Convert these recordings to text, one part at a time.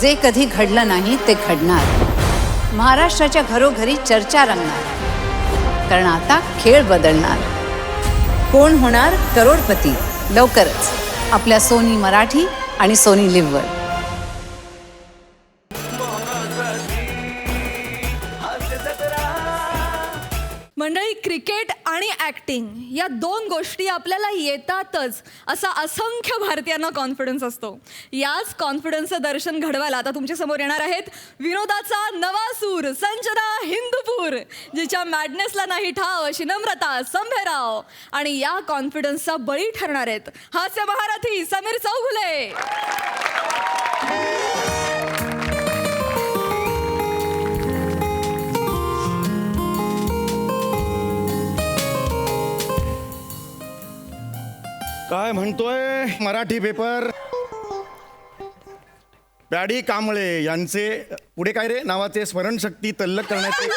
जे कधी घडलं नाही ते घडणार. महाराष्ट्राच्या घरोघरी चर्चा रंगणार, कारण आता खेळ बदलणार. कोण होणार करोडपती लवकरच आपल्या सोनी मराठी आणि सोनी लिव्हवर. मंडळी, क्रिकेट आणि ॲक्टिंग या दोन गोष्टी आपल्याला येतातच असा असंख्य भारतीयांना कॉन्फिडन्स असतो. याच कॉन्फिडन्सचं दर्शन घडवायला आता तुमच्यासमोर येणार आहेत विनोदाचा नवा सूर संजना हिंदूपूर, जिच्या मॅडनेसला नाही ठाव अशी नम्रता संभेराव, आणि या कॉन्फिडन्सचा बळी ठरणार आहेत हास्य महारथी समीर चौगुले. काय म्हणतोय मराठी पेपर? पॅडी कांबळे यांचे पुढे काय रे नावाचे स्मरणशक्ती तल्लख करण्याचे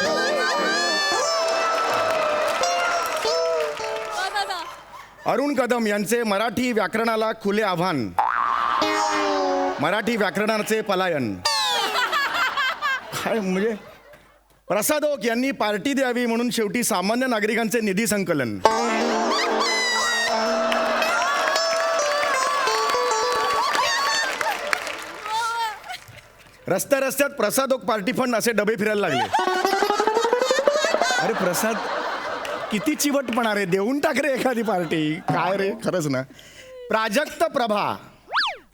अरुण कदम यांचे मराठी व्याकरणाला खुले आव्हान, मराठी व्याकरणाचे पलायन. काय म्हणजे प्रसाद ओक यांनी पार्टी द्यावी म्हणून शेवटी सामान्य नागरिकांचे निधी संकलन. रस्त्या रस्त्यात प्रसाद ओक पार्टी फंड असे डबे फिरायला लागले. अरे प्रसाद किती चिवटपणा रे, देऊन टाक रे एखादी पार्टी. काय रे खरंच ना. प्राजक्त प्रभा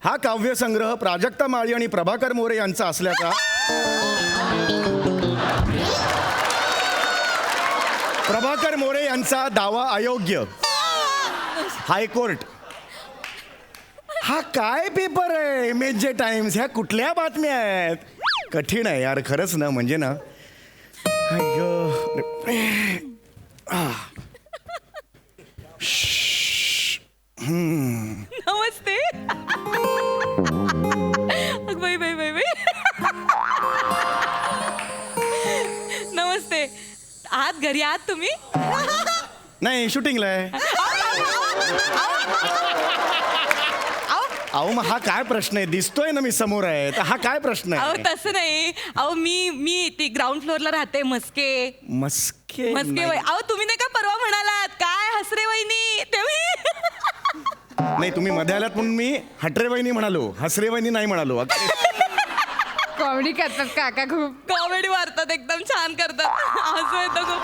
हा काव्यसंग्रह प्राजक्ता माळी आणि प्रभाकर मोरे यांचा असल्याचा प्रभाकर मोरे यांचा दावा अयोग्य. हायकोर्ट. हा काय पेपर आहे? मेजे टाइम्स. ह्या कुठल्या बातम्या आहेत? कठीण आहे यार खरंच ना. म्हणजे ना नमस्ते. बाई बाई बाई बाई. नमस्ते. आहात घरी आहात तुम्ही? नाही शूटिंगला आहे. अहो मग हा काय प्रश्न आहे? दिसतोय ना मी समोर आहे, तर हा काय प्रश्न अहो आहे? तसं नाही. अहो मी ती ग्राउंड फ्लोअरला राहते. मस्के मस्के मस्के वय. अहो तुम्ही नाही का परवा म्हणालात काय हसरे वहिनी ते नाही, तुम्ही मध्ये आलात म्हणून मी हटरे वहिनी म्हणालो, हसरे वहिनी नाही म्हणालो. कॉमेडी करतात काका, खूप कॉमेडी मारतात, एकदम छान करतात. हसू येतं खूप.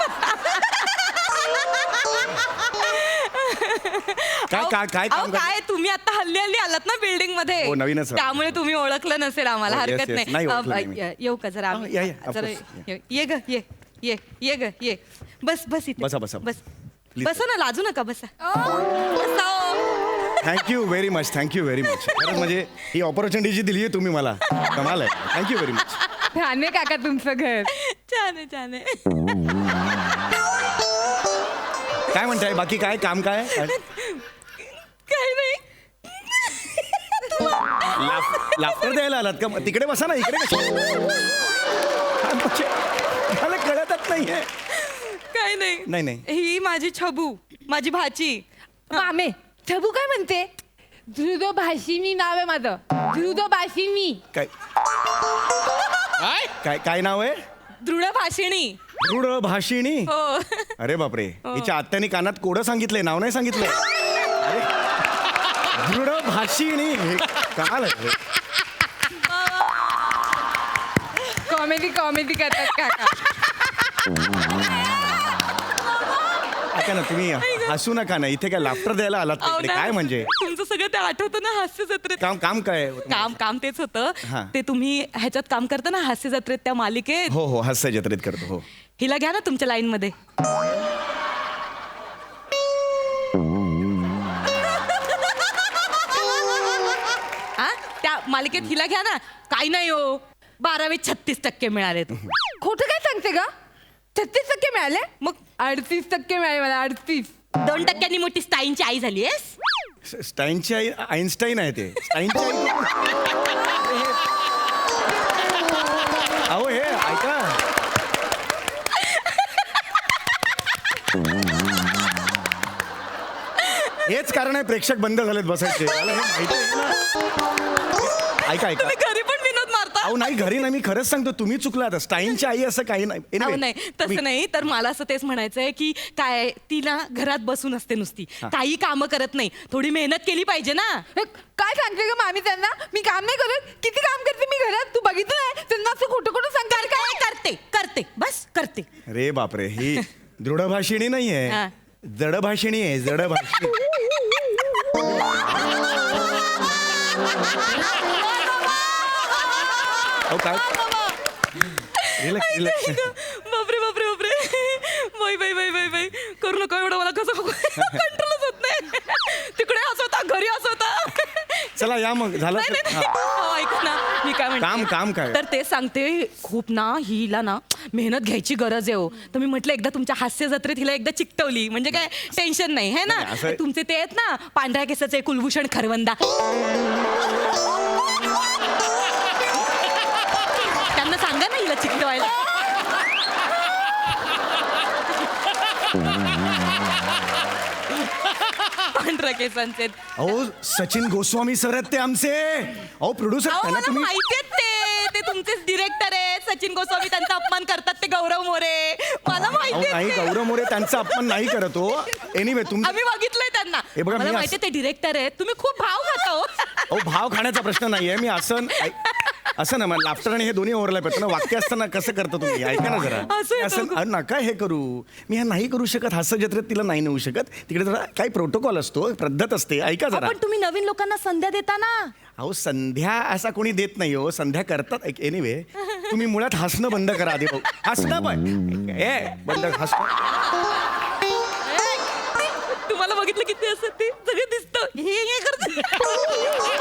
काय काम काय तुम्ही आता हल्ली आलात ना बिल्डिंग मध्ये. हो, नवीनच. त्यामुळे तुम्ही ओळखलं नसेल आम्हाला. हो, yes, हरकत yes. नाही ओळखलं नाही. नाही येऊ का जरा या, या, of जरा course. ये ग ये ग ये. बस इथे बसा, बसा. बस Please. बसा ना, लाजू नका. बसा बसा. Thank you very much. Thank you very much. खरंच म्हणजे ही ऑपॉर्च्युनिटी जी दिली आहे तुम्ही मला, कमाल आहे. Thank you very much. छान आहे काका तुमचं घर. छान आहे छान आहे. काय म्हणताय बाकी? काय काम काय? काही नाही. लाफ्टर द्यायला आलात का? तिकडे बसा ना, इकडे कशा? मला कळतच नाहीये. काही नाही. नाही नाही. ही माझी छबू, माझी भाची. मामे छबू काय म्हणते? ध्रुदभाषिनी नाव आहे माझं. ध्रुदभाषिनी. काय काय काय नाव आहे? दृढ भाषिणी. दृढ भाषिणी. हो. अरे बापरे, हिच्या आत्याने कानात कोडं सांगितलंय, नाव नाही सांगितलंय. दृढ भाषिणी. काल आहे. कॉमेडी करतात काका. ऐका ना, तुम्ही हसू नका ना. इथे काय लाफ्टर द्यायला आलात का इकडे? काय म्हणजे तुमचं सगळं ते आठवतं ना हास्य जत्रेत. काम काय? काम तेच हा. होतं. ते तुम्ही ह्याच्यात काम करता ना हास्य जत्रेत, त्या मालिकेत. हो हो, हास्य जत्रेत करतो. हो. हिला घ्या ना तुमच्या लाईन मध्ये. त्या मालिकेत हिला घ्या ना. काही नाही हो, 12वी 36% मिळाले. खोटं काय सांगते ग? 36% मिळाले? मग 38% मिळाले मला. 38. 2% मोठी स्टाईनची आई झाली आहेस. स्टाईनची आई आईन्स्टाईन आहे ते. स्टाईनची आई. अहो हे ऐका, हेच कारण आहे प्रेक्षक बंद झालेत बसायचे. मला हे माहिती आहे ना. ऐका ऐका, तुम्ही घरी पण विनोद मारता. अहो नाही घरी नाही, मी खरंच सांगतो तुम्ही चुकलात. स्टाईनची आई असं काही नाही. अहो Anyway, नाही तसं नाही. तर मला असं तेच म्हणायचंय की काय ती ना घरात बसून असते नुसती, काही कामं करत नाही. थोडी मेहनत केली पाहिजे ना. काय सांगते का मामी त्यांना? मी काम नाही करत. किती काम करते मी घरात, तू बघितलं नाही? त्यांना असं खोटं खोटं सांगते काय? करते करते बस करते. अरे बापरे, ही दृढभाषिणी नाहीये, हा. जडभाषिणी आहे, जडभाषिणी. अहो काय रिलॅक्स रिलॅक्स. बापरे बापरे बापरे. बाई बाई बाई बाई बाई करू नका एवढं, मला कसं कंट्रोलच होत नाही. तिकडे हसवता, घरी हसवता. चला या मग झालं नाही, तर- नाही, नाही. हा. अहो, ऐका ना मी काय काम म्हणते काय? तर ते सांगते खूप ना हिला ना मेहनत घ्यायची गरज आहे हो. तर मी म्हटलं एकदा तुमच्या हास्य जत्रेत हिला एकदा चिकटवली म्हणजे काय टेन्शन नाही है ना. नाही, असं- तुमचे ते आहेत ना पांढऱ्या केसाचे कुलभूषण खरवंदा, त्यांना सांगा ना हिला चिकटवायला. पांढऱ्या केसांचे. अहो सचिन गोस्वामी सर आहेत ते आमचे. अहो प्रोड्युसर अहो, त्यांना मला तुम्ही माहितीये ते तुमचेच डिरेक्टर आहेत सचिन गोस्वामी. त्यांचा अपमान करतात ते गौरव मोरे. मला अहो माहितीये नाही ते. गौरव मोरे त्यांचा अपमान नाही करत हो. एनिवे तुम आम्ही बघितलंय त्यांना. हे बघा, मला मी माहितीये ते डिरेक्टर आहेत. तुम्ही खूप भाव खाता हो. अहो भाव खाण्याचा प्रश्न नाहीये. मी असं ना लाफ्टर आणि हे दोन्ही ओव्हरलॅप येतं ना. वाक्य असताना कसं करता तुम्ही ऐका ना जरा. असं येतं असं का? नका हे करू. मी हे नाही करू शकत. हास्य जत्रेत तिला नाही नेऊ शकत. तिकडे जरा काही प्रोटोकॉल असतो, पद्धत असते. ऐका जरा. पण तुम्ही नवीन लोकांना संध्या देता ना. अहो संध्या असा कोणी देत नाही हो. संध्या करतात. एनिवे तुम्ही मुळात हसणं बंद करा आधी भाऊ. हसणं पण बंद हसणं. तुम्हाला बघितलं किती असत ते सगळे दिसतं. हे करत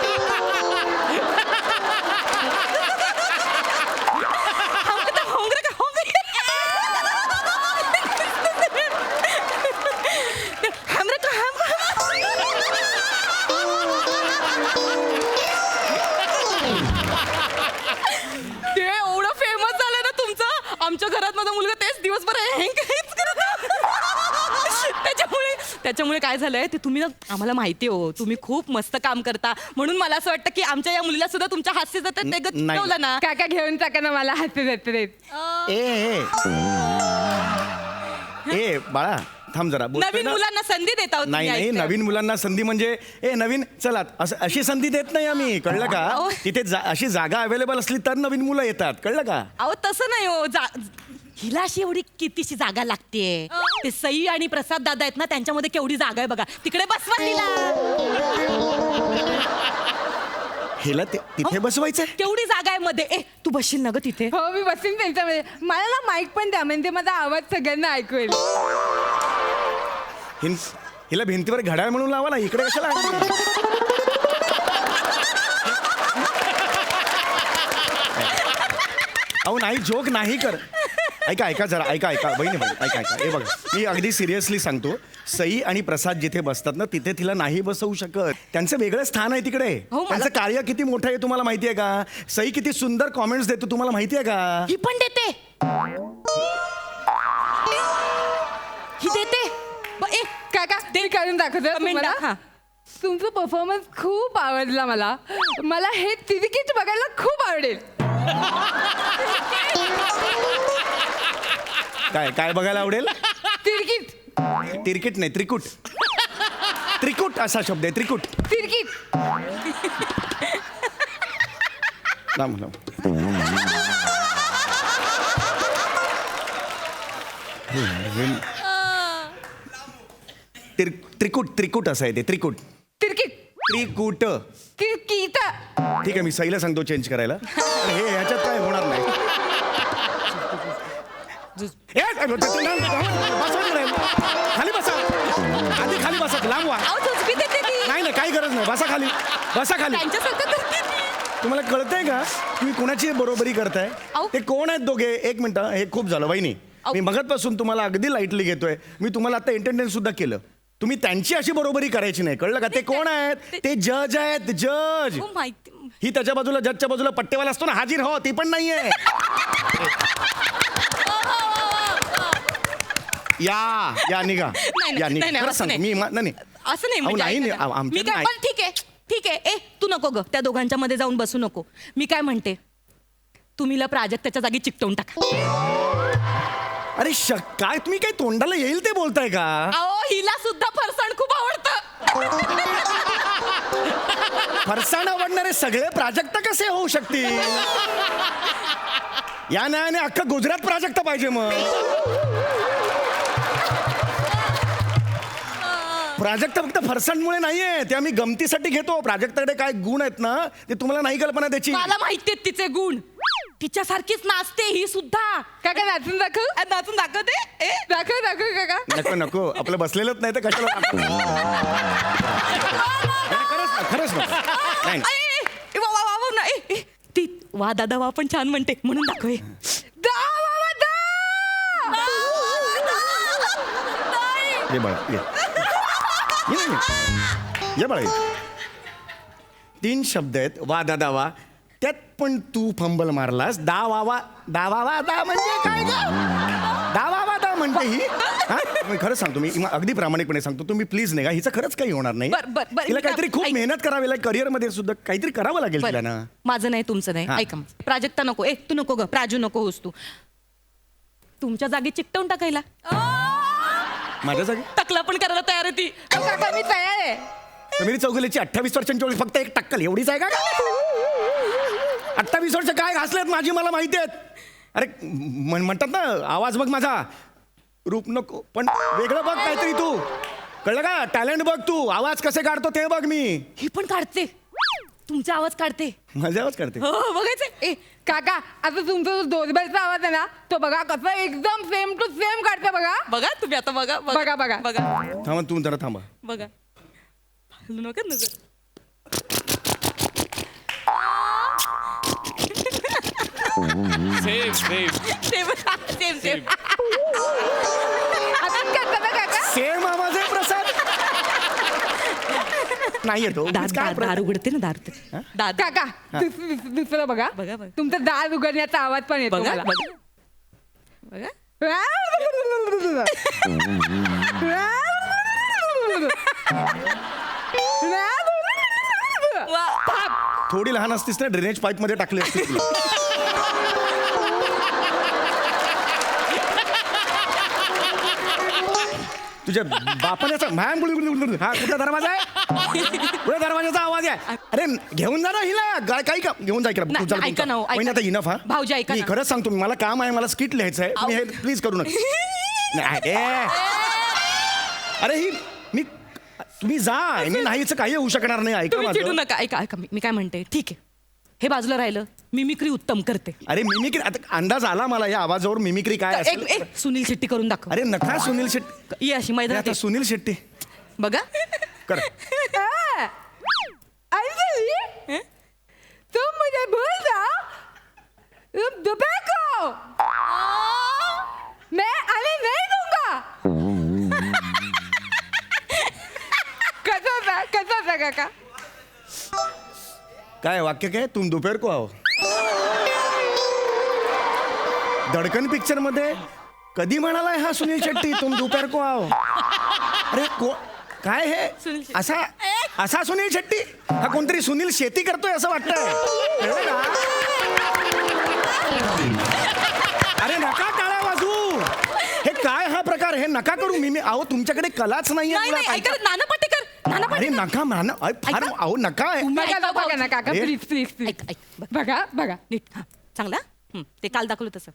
ते एवढं फेमस झालं ना तुमचं. आमच्या घरात माझा मुलगा तेच दिवसभर त्याच्यामुळे काय झालंय ते तुम्ही ना आम्हाला माहिती हो तुम्ही खूप मस्त काम करता. म्हणून मला असं वाटतं की आमच्या या मुलीला सुद्धा तुमच्या हास्य जत्रेत नाही. ठेवलं ना. काका घेऊन टाका ना मला हास्य जत्रेत. ए बाळा थांब जरा. बोलतोय नवीन ना. मुलांना संधी देता हो नाही तुम्ही, नाही ऐकताय. नवीन मुलांना संधी म्हणजे नवीन चला अशी संधी देत नाही आम्ही. कळलं का? अहो. तिथे अशी जागा अवेलेबल असली तर नवीन मुलं येतात. कळलं का? अहो तसं नाही हो. हिला अशी एवढी कितीशी जागा लागते. ते सई आणि प्रसाद दादा आहेत ना त्यांच्यामध्ये केवढी जागा आहे बघा. तिकडे बसवा तिला. हेला तिथे बसवायचंय. केवढी जागा आहे मध्ये. तू बसशील ना ग तिथे. हो मी बसीन त्यांच्यामध्ये. मला ना माईक पण द्या म्हणजे माझा आवाज सगळ्यांना ऐकू येईल. हिला भिंतीवर घड्याळ म्हणून लावा ना. इकडे कशाला आणली? अहो नाही जोक नाही कर. ऐका जरा ऐका बहिणी ऐका हे बघा मी अगदी सिरियसली सांगतो. सई आणि प्रसाद जिथे बसतात ना तिथे तिला नाही बसवू शकत. त्यांचं वेगळं स्थान आहे तिकडे. हो, मला- त्यांचं कार्य किती मोठं आहे तुम्हाला माहितीये का? सई किती सुंदर कॉमेंट्स देतो तुम्हाला माहितीये का? ही पण देते. ही देते. काका ते करून दाखवतो Comment तुम्हाला. हा. तुमचं परफॉर्मन्स खूप आवडला मला. मला हे तिरकीट बघायला खूप आवडेल. काय बघायला आवडेल? तिरकीट तिरकीट नाही त्रिकुट. त्रिकुट असा शब्द आहे. त्रिकुट. तिरकीट. लांब. त्रिकुट असं आहे ते. त्रिकुट. तिरकीट. त्रिकुट. तिरकीट. ठीक आहे मी सईला सांगतो चेंज करायला. हे ह्याच्यात काय होणार नाही. खाली बसा आधी. खाली बसा. लांब व्हा. अहो तुझी देते ती. नाही काही गरज नाही. बसा खाली. बसा खाली. त्यांच्यासारखं करते ती. तुम्हाला कळतंय का तुम्ही कोणाची बरोबरी करताय? अहो. ते कोण आहेत दोघे? एक मिनिट हे खूप झालं वहिनी. मी मगतपासून तुम्हाला अगदी लाईटली घेतोय. मी तुम्हाला आता एंटरटेन सुद्धा केलं. तुम्ही त्यांची अशी बरोबरी करायची नाही. कळलं का? ते कोण आहेत? ते जज आहेत. जज. हो माहिती. ही त्याच्या बाजूला जजच्या बाजूला पट्टेवाला असतो ना हाजीर हो ती पण नाहीये. या निघा. या निघा. खरं सांग मी नाही असं नाही अहो, म्हणजे नाही, ऐका ना. आमच्यात मी काय नाही. पण ठीक आहे. तू नको ग त्या दोघांच्या मध्ये जाऊन बसू नको. मी काय म्हणते तुम्ही हिला प्राजक्ताच्या जागी चिकटवून टाका. अरे काय तुम्ही काय तोंडाला येईल ते बोलताय का? अहो हिला सुद्धा फरसाण खूप आवडतं. फरसाण आवडणारे सगळे प्राजक्त कसे होऊ शकतील? या न्यायाने अख्खं गुजरात प्राजक्त पाहिजे मग. प्राजक्त फक्त फरसाणमुळे नाहीये, ते आम्ही गमतीसाठी घेतो. प्राजक्ताकडे काय गुण आहेत ना ते तुम्हाला नाही कल्पना त्याची. मला माहितीये तिचे गुण. तिच्यासारखीच नाचते ही सुद्धा. काका नाचून दाखव. नाचून दाखवते. दाखव दाखव काका. नको नको, आपलं बसलेलंच नाही तर कशाला दाखवू? खरंच नको. नाही, नाही. वा वा वा वा नाही. ती वा दादा वा पण छान म्हणते म्हणून दाखव हे. दा बाबा दा. ये बाळा ये. ये ना, ये. ये बाळा ये. 3 शब्द आहेत वा दादा वा, त्यात पण तू फंबल मारलास. दा वा वा दा वा वा दा म्हणजे काय गं? दा वा वा दा म्हणते ही. हा? मी खरंच सांगतो, मी अगदी प्रामाणिकपणे सांगतो, तुम्ही प्लीज नाही का, हिचं खरंच काही होणार नाही. बर, तिला काहीतरी खूप मेहनत करावी लागेल, करिअर मध्ये सुद्धा काहीतरी करावं लागेल तिला ना. माझं नाही तुमचं नाही. हा. ऐका प्राजक्ता नको. तू नको ग. प्राजू नको होस तू. तुमच्या जागी चिकटवून टाकायला. माझ्या जागी टकला पण करायला तयार आहे ती. काका मी तयार आहे. समीर चौगुलेची 28 वर्षांची ओळख फक्त 1 टक्कल एवढीच आहे का? 28 वर्ष काय घासलेत माझी मला माहिती आहेत. अरे म्हणतात ना आवाज बघ माझा, रूप नको पण वेगळं बघ काहीतरी तू. कळलं का? टॅलेंट बघ तू. आवाज कसे काढतो ते बघ. मी ही पण काढते. तुमचा आवाज काढते. माझा आवाज काढते. हो बघायचं. काका आता तुमचा जो डोरबेलचा आवाज आहे ना तो बघा कसा एकदम सेम टू सेम काढते बघा. बघा तुम्ही आता बघा बघा, बघा. बघा थांबा तू जरा थांबा. बघा. हलू नका नजर. Same same same same same. आता करता ना काका. सेम आवाज आहे प्रसाद. नाही येतो दार उघडते ना दार. दाद काका दुसरं बघा. बघा, बघा. तुमचा दार उघडण्याचा आवाज पण येतो बघा मला. बघा. थोडी लहान असतीस ना ड्रेनेज पाईप मध्ये टाकली असती तुला. तुझ्या बापाने हा कुठला दरवाजा आहे? कुठल्या दरवाजाचा आवाज आहे? अरे घेऊन जा ना हिला. काही का घेऊन जा इकडे. नाही, ऐका ना, हो, ऐका. आता इनफ. हा भाऊजी, ऐका मी ना. खरंच सांगतो, मला काम आहे, मला स्किट लिहायचं आहे. तुम्ही हे प्लीज करू नका. नाही, अरे ही मी तुम्ही जा. मी नाहीच काही होऊ शकणार नाही. ऐका तुम्ही चिडू माझं. नका. ऐका ऐका मी काय म्हणते. ठीक आहे हे बाजूला राहिलं. मिमिक्री उत्तम करते. अरे मिमिक्री आता अंदाज आला मला या आवाजावर मिमिक्री काय असेल. एक सुनील शेट्टी करून दाखव. अरे नका सुनील शेट्टी. ये अशी अरे मैदानात आता ये. सुनील शेट्टी बघा. कर. अंजलि तुम मुझे भूल जाओ. तुम दोपहर को मैं आने नहीं दूंगा. कसा था काका. काय वाक्य काय? तुम दोपहर को आओ. धडकन पिक्चर मध्ये कधी म्हणालाय हा सुनील शेट्टी तुम दोपहर को आओ? अरे काय हे सुनील शेट्टी. असा सुनील शेट्टी? हा कोणतरी सुनील शेती करतोय असं वाटतंय. कळलं का? अरे नका टाळ्या वाजू. हे काय हा प्रकार? हे नका करू. मी अहो तुमच्याकडे कलाच नाहीये. नाही नाही ऐका नाना पाटेकर. नाना अरे पाटेकर. नका म्हणा. फार ऐका. अहो नका. तुम्ही बघा ऐका, बघा ना काका ए. Please please please. ऐक ऐक बघ. बघा बघा. नीट. हा चांगला. ते काल दाखवलं तसं.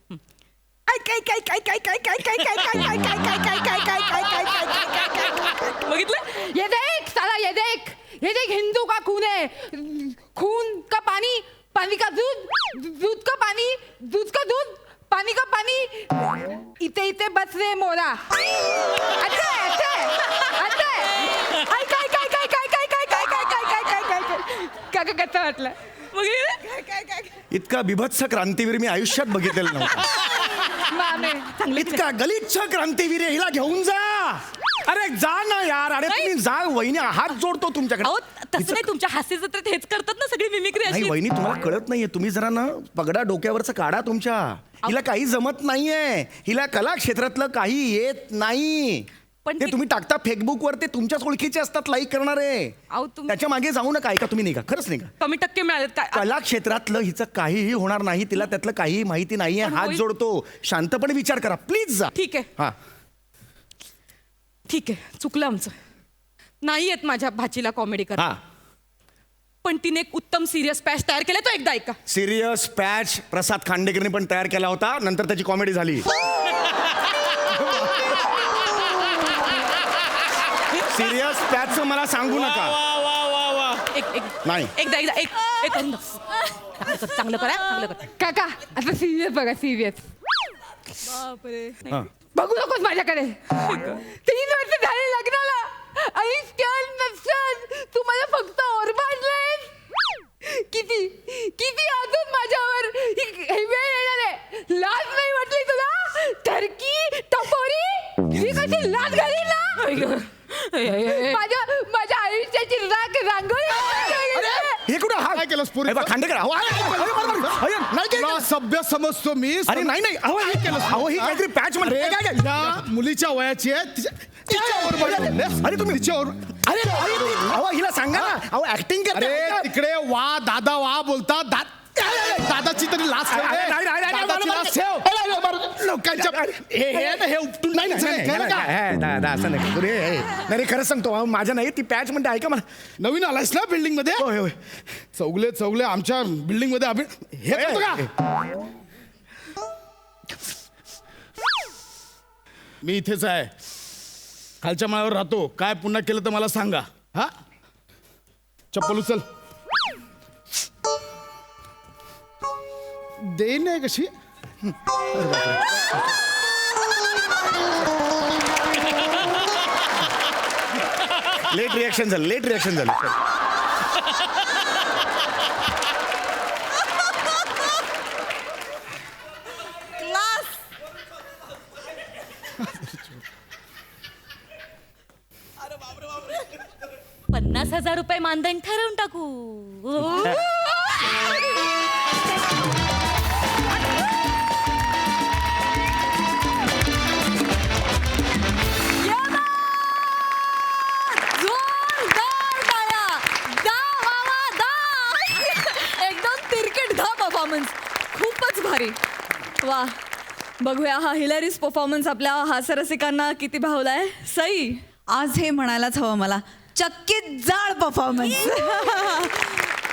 बघितलं. ये देख हिंदू का खून है. खून का पानी, पानी का दूध, दूध का पानी, दूध का दूध, पानी का पानी. इथे इथे बस रे मोरा. अच्छा काका कसं वाटलं? इतका बिभत्स क्रांतीवीर मी आयुष्यात बघितलेला नव्हता. मामे इतका गलिच्छ क्रांतीवीर आहे. हिला घेऊन जा. अरे जा ना यार. अरे तुम्ही जा. वहिनी हात जोडतो अहो तुमच्याकडे. तसं नाही. तुमच्या हास्य जत्रेत हेच करतात ना सगळी मिमिक्री नाही अशी. वहिनी तुम्हाला कळत नाहीये. तुम्ही जरा ना पगडा डोक्यावरचा काढा तुमच्या. हिला काही जमत नाहीये. हिला कला क्षेत्रातलं काही येत नाही. पण ते तुम्ही टाकता फेसबुकवर, ते तुमच्याच ओळखीचे असतात लाईक करणारे. अहो, त्याच्या मागे जाऊ नका. ऐका, तुम्ही नाही का, खरंच नाही का, कमी टक्के मिळालेत काय कला क्षेत्रातलं हिचं काहीही होणार नाही. तिला त्यातलं काहीही माहिती नाहीये. पण हात होईल. जोडतो, शांतपणे विचार करा प्लीज. जा. ठीक आहे. हा, ठीक आहे, चुकलं आमचं. नाही येत माझ्या भाचीला कॉमेडी करा, हा. पण तिने एक उत्तम सिरियस पॅच तयार केला, तो एकदा ऐका. सिरियस पॅच प्रसाद खांडेकरने पण तयार केला होता, नंतर त्याची कॉमेडी झाली. सिरियस पॅच मला सांगू नका. एक एक नाही. एकदा एकदा एक एक करून दाखव. चांगलं करा, चांगलं करा. काका आता सिरियस बघा, सिरियस. हा. बघू नकोस माझ्याकडे. 3 वर्ष झाले लग्नाला आणि स्टॅन नसतात तू मला फक्त ओरबाडलेस. किती किती अजून माझ्यावर हे वेळ येणार आहे. लाज नाही वाटली तुला? टर्की टपोरी ही कशी लाज घाली ना. माझ्या आयुष्याची रांगोळी. हे कुठं हा काय केलंस पुरी? हे बघ, खांडेकर अहो, नाही केलं. तुला सभ्य समजतो मी. अरे नाही नाही अहो, हे केलं अहो, ही काहीतरी पॅच अरे, म्हणजे काय काय या मुलीच्या वयाची आहे, तिच्यावर बोलतोस. अरे तुम्ही तिच्यावर. अरे अहो हिला सांगा ना. अहो ऍक्टिंग अरे तिकडे वा दादा वा बोलतात. दादाची तरी लाच ठेव. अरे, नाही, नाही, नाही, दादाची मला- लाच ठेव. लोकांच्या हे उपटून नाही नाही, नाही, केलं का? नाही, दादा असं नाही करू. नाही खरंच सांगतो अहो, माझ्या नाही ती पॅच म्हणते. ऐका मला. नवीन आलायस ना बिल्डिंग मध्ये? होय होय. चौगले आमच्या बिल्डिंग मध्ये हे करतो का? मी इथेच आहे, खालच्या माळ्यावर राहतो. काय पुन्हा केलं तर मला सांगा. हा, चप्पल उचल. देईन नाही कशी. लेट रिॲक्शन झालं. क्लास. 50,000 रुपये मानधन ठरवून टाकू. जोरदार टाळ्या. दा वावा दा. एकदम तिरकट धा परफॉर्मन्स. खूपच भारी. वा, बघूया हा हिलरीज परफॉर्मन्स आपल्या हास्यरसिकांना किती भावलाय. सई, आज हे म्हणायलाच हवं मला, चक्कीत जाळ परफॉर्मन्स.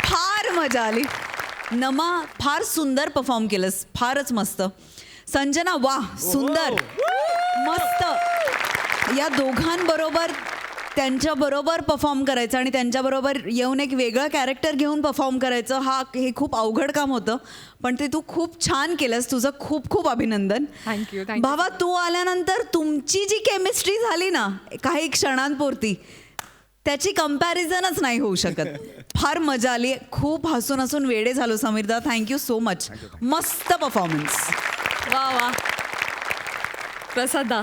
फार मजा आली. नमा, फार सुंदर परफॉर्म केलंस, फारच मस्त. संजना, वा सुंदर, मस्त. या दोघांबरोबर त्यांच्याबरोबर परफॉर्म करायचं आणि त्यांच्याबरोबर येऊन एक वेगळं कॅरेक्टर घेऊन परफॉर्म करायचं, हे खूप अवघड काम होतं, पण ते तू खूप छान केलंस. तुझं खूप खूप अभिनंदन. Thank you. भावा, तू आल्यानंतर तुमची जी केमिस्ट्री झाली ना काही क्षणांपुरती, त्याची कंपॅरिझनच नाही होऊ शकत. फार मजा आली. खूप हसून हसून वेडे झालो. समीरदा, थँक्यू सो मच. मस्त परफॉर्मन्स. वा वा. प्रसादा.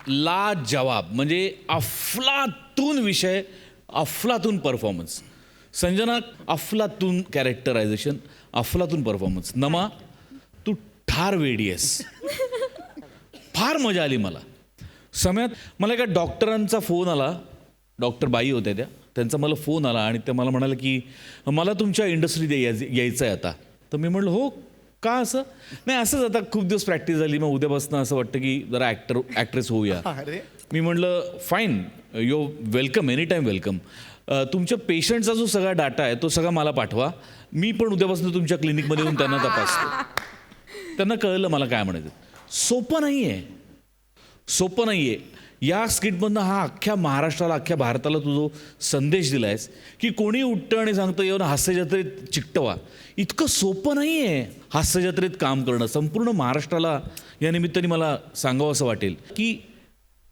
लाजवाब म्हणजे अफलातून विषय, अफलातून परफॉर्मन्स. संजना, अफलातून कॅरेक्टरायझेशन, अफलातून परफॉर्मन्स. नमा, तू ठार वेडी आहेस. फार मजा आली मला. सम्यात मला एका डॉक्टरांचा फोन आला. डॉक्टर बाई होत्या त्यांचा मला फोन आला आणि ते मला म्हणाले की मला तुमच्या इंडस्ट्रीत यायचं आहे आता. तर मी म्हटलं हो, का असं? नाही असंच, आता खूप दिवस प्रॅक्टिस झाली, मग उद्यापासून असं वाटतं की जरा ॲक्ट्रेस होऊया. मी म्हटलं fine, you welcome, any time welcome. तुमच्या पेशंटचा जो सगळा डाटा आहे तो सगळा मला पाठवा. मी पण उद्यापासून तुमच्या क्लिनिकमध्ये येऊन त्यांना तपासतो. त्यांना कळलं मला काय म्हणायचं. सोपं नाही आहे. या स्किटमधनं हा अख्ख्या महाराष्ट्राला, अख्ख्या भारताला तू जो संदेश दिला आहेस की कोणी उठतं आणि सांगतं येऊन हास्यजत्रेत चिकटवा, इतकं सोपं नाही आहे हास्यजत्रेत काम करणं. संपूर्ण महाराष्ट्राला या निमित्ताने मला सांगावं असं वाटेल की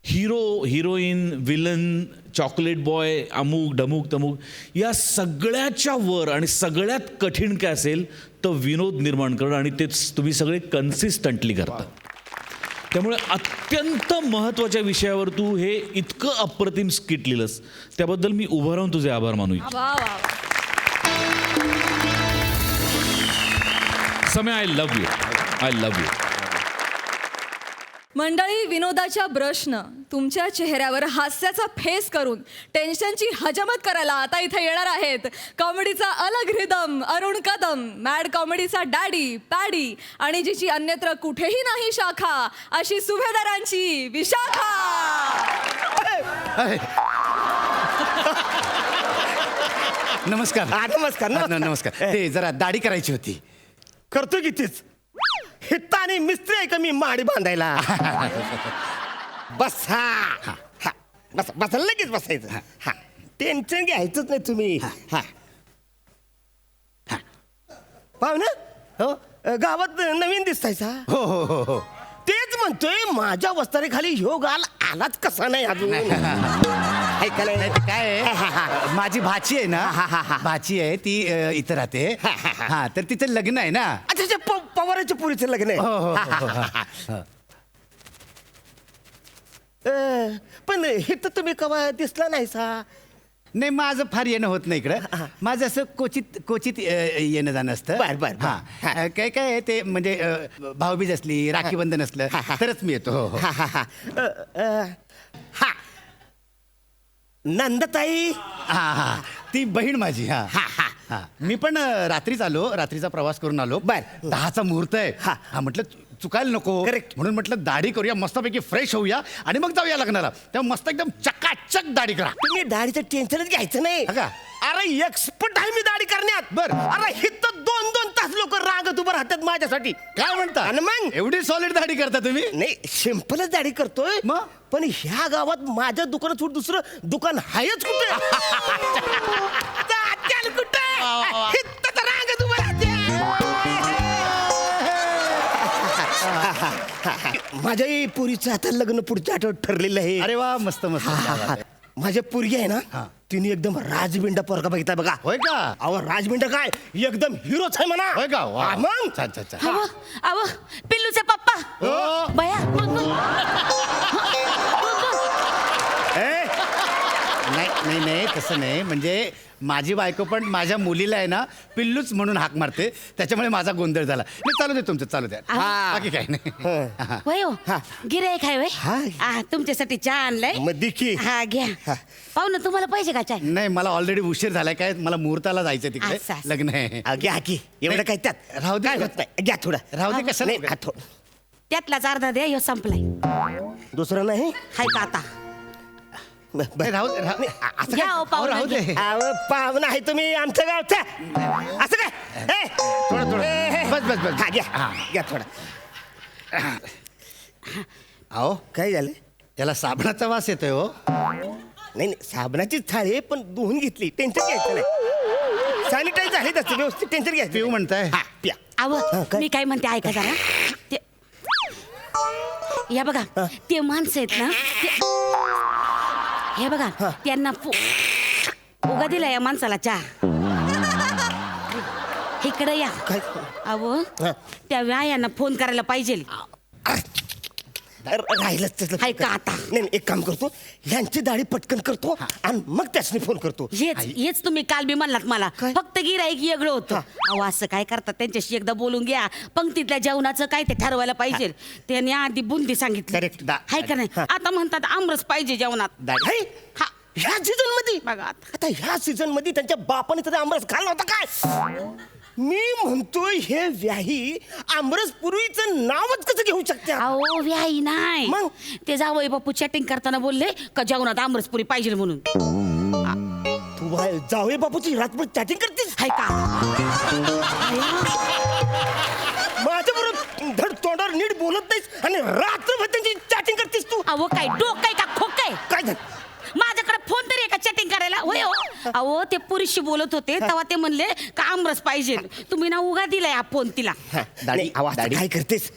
hero, heroine, villain, chocolate boy, अमुक ढमुक तमुक, या सगळ्याच्या वर आणि सगळ्यात कठीण काय असेल तर विनोद निर्माण करणं, आणि तेच तुम्ही सगळे कन्सिस्टंटली करता. त्यामुळे अत्यंत महत्त्वाच्या विषयावर तू हे इतकं अप्रतिम स्किट लिहिलंस, त्याबद्दल मी उभं राहून तुझे आभार मानू इच्छितो. वा वा. समय आय लव्ह यू. मंडळी, विनोदाच्या ब्रशनं तुमच्या चेहऱ्यावर हास्याचा फेस करून टेन्शनची हजमत करायला आता इथे येणार आहेत कॉमेडीचा अलग रिदम अरुण कदम, मॅड कॉमेडीचा डॅडी पॅडी आणि जिची अन्यत्र कुठेही नाही शाखा अशी सुभेदारांची विशाखा. नमस्कार. नमस्कार नमस्कार. ते जरा दाढी करायची होती. करतो की तेच हित्ता आणि मिस्त्री आहे का मी माडी बांधायला. बस हा बस बस लगेच बसायचं. हा टेन्शन घ्यायचंच नाही तुम्ही. हा पाहू ना हो गावात नवीन दिसतायचा. हो हो हो हो. तेच म्हणतोय माझ्या वस्तारीखाली योग आलाच कसा नाही अजून. ऐकायला नाही ते काय आहे, माझी भाची आहे ना, भाची आहे ती इथं राहते. हा तर तिचं लग्न आहे ना. अच्छा पवाराच्या पुरीचं लग्न हो, हो, आहे. हो, हो, हो. पण हे तर तुम्ही कवा दिसला नाही सा. नाही माझं फार येणं होत नाही इकडं. माझं असं क्वचित येणं जाणं असतं. बर. हा काय काय आहे ते म्हणजे भाऊबीज असली राखी बंधन असलं तरच मी येतो. हो, हो. हा नंदताई. हा ती बहीण माझी. हा मी पण रात्रीच आलो, रात्रीचा प्रवास करून आलो. बर. 10चा मुहूर्त आहे. हा म्हटलं चुकायला नको. Correct. म्हणून म्हटलं दाढी करूया, मस्तपैकी फ्रेश होऊया आणि मग जाऊया लग्नाला. तेव्हा मस्त एकदम चकाचक दाढी करा. तुम्ही दाढीचं टेन्शनच घ्यायचं नाही. हा का? अरे एक्सपर्ट आहे मी दाढी करण्यात. बर. अरे हे तर 2-2 तास लोक रांगत उभं राहतात माझ्यासाठी. काय म्हणता? आणि मग एवढी सॉलिड दाढी करता तुम्ही? नाही सिंपलच दाढी करतोय. मग? पण ह्या गावात माझ्या दुकानात सोड दुसरं दुकान आहेच कुठे. जात्याल कुठे हित्त तर रांगत उभं राहते. माझ्याही पुरीचं आता लग्न पुढच्या आठवड्यात ठरलेलं आहे. अरे वा मस्त मस्त. माझ्या पोरगी आहे ना तिने एकदम राजबिंडा पोरगा बघितला बघा. होय का? अहो राजबिंडा काय एकदम हिरोच आहे म्हणा. होय का? वा. हा, मग छान छान छान. अहो अहो पिल्लूचे पप्पा हो. बया ए, नाही नाही तसं नाही. म्हणजे माझी बायको पण माझ्या मुलीला आहे ना पिल्लूच म्हणून हाक मारते, त्याच्यामुळे माझा गोंधळ झाला. नाही चालू दे तुमचं, चालू द्या. बाकी काय नाही. वय हो गिरायक आहे वय. हा. तुमच्यासाठी चहा आणलाय. मग देखी. हा घ्या. पाहू तुम्हाला पाहिजे का चहा? नाही मला ऑलरेडी उशीर झालाय. काय मला मुहूर्ताला जायचं तिकडे, असं, असं. लग्न आहे. घ्या की एवढं काय त्यात राहू दे. काय होत नाही. घ्या थोडं. राहू दे कशाला नाही, थोडं. त्यातलाच अर्धा द्या, ह्यो संपलाय. दुसरं नाही. हाय का आता? नाही, राहू दे, राहू दे. असं घ्या काय? हो, पाहुणा राहू दे. घ्या. अहो, पाहुणा आहे तुम्ही आमच्या गावच्या. असं काय ए, थोडं. ए, ए, बस, बस, बस. हा, घ्या थोडं. अहो काय झालं? त्याला साबणाचा वास येतोय हो. नाही साबणाचीच थाळी आहे पण धुवून घेतली. टेन्शन घ्यायचं नाही. सॅनिटाईज झाले तसं व्यवस्थित. टेन्शन घ्यायचं पिऊ म्हणताय? हा प्या. अहो काय? मी काय म्हणते ऐका जरा. ते- या बघा ते माणसं आहेत ना हे बघा त्यांना उगा दिला या माणसाला चहा. इकडे या. काय? अहो हा. त्या व्यायांना फोन करायला पाहिजे. राहिलंच तसं. हाय का आता? नाही एक काम करतो ह्यांची दाढी पटकन करतो आणि मग त्यासनी फोन करतो. हेच तुम्ही काल बी म्हणलात मला. काय? फक्त गिराईक वेगळं होतं. अहो असं काय करतात त्यांच्याशी एकदा बोलून घ्या. पंक्तीतल्या जेवणाचं काय ते ठरवायला पाहिजे. त्यांनी आधी बुंदी सांगितली. Correct. हाय का नाही? आता म्हणतात आमरस पाहिजे जेवणात. हाय? हा. ह्या सीझन मध्ये बघा आता. आता ह्या सीझन मध्ये त्यांच्या बापाने तरी आमरस खाल्ला होता काय? मी म्हणतोय हे व्याही आमरस पुरीचं नावच कसं घेऊ शकते? अहो व्याई नाही मग? ते जावई बापू चॅटिंग करताना बोलले का जेवणात आमरसपुरी पाहिजे म्हणून. तू जावे बापूची रातभर चॅटिंग करतेस? हाय का? माझ्या बरोबर धड तोंडावर नीट बोलत नाहीस आणि रात्रभर त्यांची चॅटिंग करतेस तू. अहो काय डोकं का खोकय? काय झालं? माझ्याकडे फोन तरी आहे का चॅटिंग करायला? होय हो. अहो ते पुरुषशी बोलत होते तेव्हा ते म्हणले का आमरस पाहिजे. तुम्ही ना उगा दिलाय हा फोन तिला. नाही, अहो, असं काय करतेस?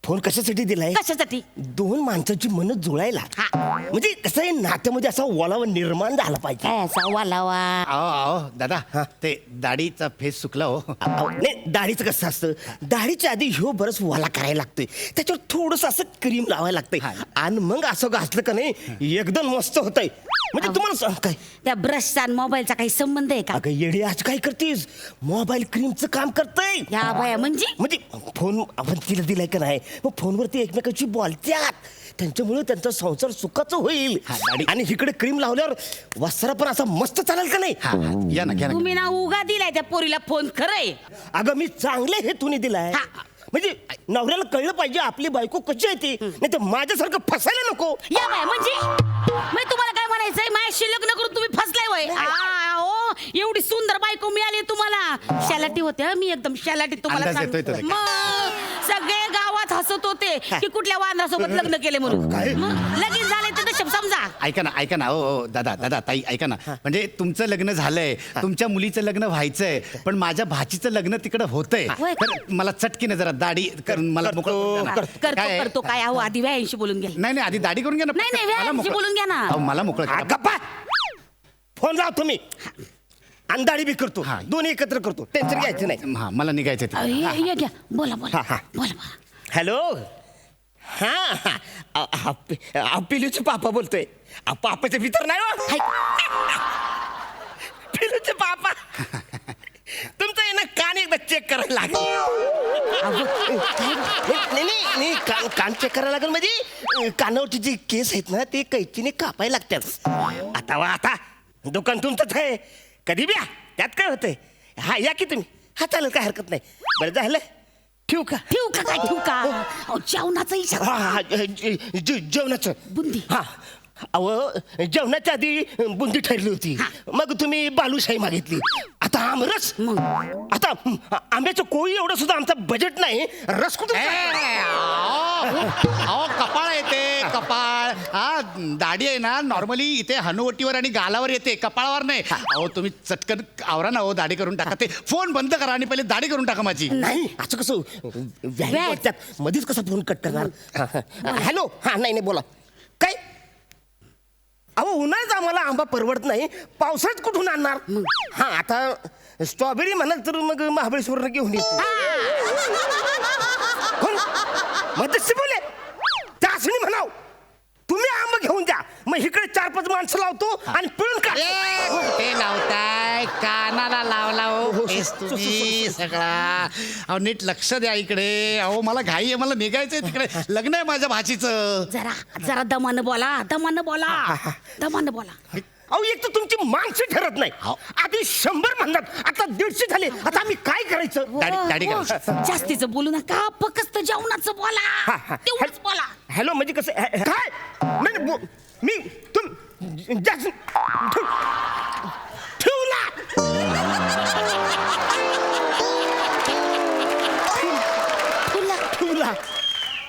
फोन कशासाठी दिलाय? कशासाठी? दोन माणसाची मन जुळायला. म्हणजे कसं आहे, नात्यामध्ये असा ओलावा निर्माण झाला पाहिजे. काय असा वालावा? अहो दादा ते दाढीचा फेस सुकला हो. नाही, दाढीचं कसं असतं, दाढीच्या आधी ह्यो बरंच वाला करायला लागतोय, त्याच्यावर थोडस असं क्रीम लावायला लागतंय आणि मग असं घासलं का नाही एकदम मस्त होतंय. म्हणजे तुम्हाला काय त्या ब्रशचा आणि मोबाईलचा काही संबंध आहे का? अगं येडी, आज काय करतेस? मोबाईल क्रीमचं काम करतंय. या बाया म्हणजे फोन आपण तिला दिलाय का नाही, मग फोनवरती एकमेकांशी बोलत्यात, त्यांच्यामुळे त्यांचा संसार सुखाचा होईल. आणि इकडे क्रीम लावल्यावर वस्त्र पण असा मस्त चालेल का नाही? या ना घ्या ना. तुम्ही ना उगा दिलाय त्या पोरीला फोन, खरंय? अगं मी चांगले हेतूने दिलाय. म्हणजे नवऱ्याला कळलं पाहिजे आपली बायको कशी आहे ती, नाही तर माझ्यासारखं फसायला नको. या बाय म्हणजे तुम्हाला काय म्हणायचंय? माझ्याशी लग्न करून तुम्ही फसलाय वय? ओ, एवढी सुंदर बायको मिळाली तुम्हाला. शालाटी होते हं, मी एकदम शालाटी तुम्हाला अंदाज येतोय सांगते. तुला. मग सगळे गावात हसत होते की कुठल्या वांद्रासोबत लग्न केले म्हणून. मग लगीन झाले तर नशीब समजा. ऐका ना ओ दादा ताई ऐका ना. म्हणजे तुमचं लग्न झालंय, तुमच्या मुलीचं लग्न व्हायचंय, पण माझ्या भाचीचं लग्न तिकडं होतंय. होय. तर मला चटकीने जरा दाढी करून मला मोकळं करा. काय? करतो काय? अहो आधी व्यायांशी बोलून घ्या. नाही आधी दाढी करून घ्या ना. नाही, मला व्यायांशी मोकळं- बोलून घ्या ना. अहो, मला मोकळं करा. गप्पा, फोन लाव तुम्ही. आणि दाढी बी करतो, दोन्ही एकत्र करतो, टेन्शन घ्यायचं नाही. हा मला निघायचं तिकडे. ये घ्या, बोला बोला हा. बोला. हॅलो, पिलूचे पापा बोलतोय. पापाचे मित्र नाही हो, पिलूचे पापा. तुमचं आहे ना कान एकदा चेक करायला लागेल. नाही कान चेक करायला लागेल म्हणजे कानावरची जी केस आहेत ना ते कैचीने कापायला लागतात. आता दुकान तुमचंच आहे, कधी ब्या, त्यात काय होतंय. हा या की तुम्ही. हा चालेल, काय हरकत नाही. बरं झालं, ठेवू का? ठेवू का? अहो, जेवणाचा इच्छा. हा जेवणाचं बुंदी. हा अहो जेवणाच्या आधी बुंदी ठरली होती, मग तुम्ही बालुशाही मागितली. आता आमरस. आता आंब्याचं कोळी एवढं सुद्धा आमचं बजेट नाही. रस कुठे? अहो कपाळ येते, कपाळ. हा दाढी आहे ना नॉर्मली इथे हनुवटीवर आणि गालावर येते, कपाळावर नाही. अहो तुम्ही चटकन आवरा ना, हो दाढी करून टाका. ते फोन बंद करा आणि पहिले दाढी करून टाका माझी. नाही असं कसं त्यात मध्येच कसा फोन कट करणार? हॅलो, हा नाही बोला. काय? अहो उन्हाळ्यात आम्हाला आंबा परवडत नाही, पावसाळ्यात कुठून आणणार? हा आता स्ट्रॉबेरी म्हणाल तर मग महाबळेश्वर घेऊन येतो. मध्यस्थी बोले त्या असणी म्हणाव, तुम्ही आंबा घेऊन द्या, मग इकडे 4-5 माणसं लावतो आणि पिळून का ते लावताय कानाला लावला हो तुम्ही सगळा. अहो नीट लक्ष द्या इकडे. अहो मला घाई आहे, मला निघायचंय तिकडे, लग्न आहे माझ्या भाचीचं. जरा दमानं बोला. अहो एक तर तुमची माणसं ठरत नाही. आधी 100 म्हणतात, आता 150 झाले. आता आम्ही काय करायचं? दाढी करा. जास्तीचं बोलू नका, फक्त जेवणाचं बोला, तेवढंच बोला. हॅलो म्हणजे कसं काय? नाही मी जास्त ठेवला.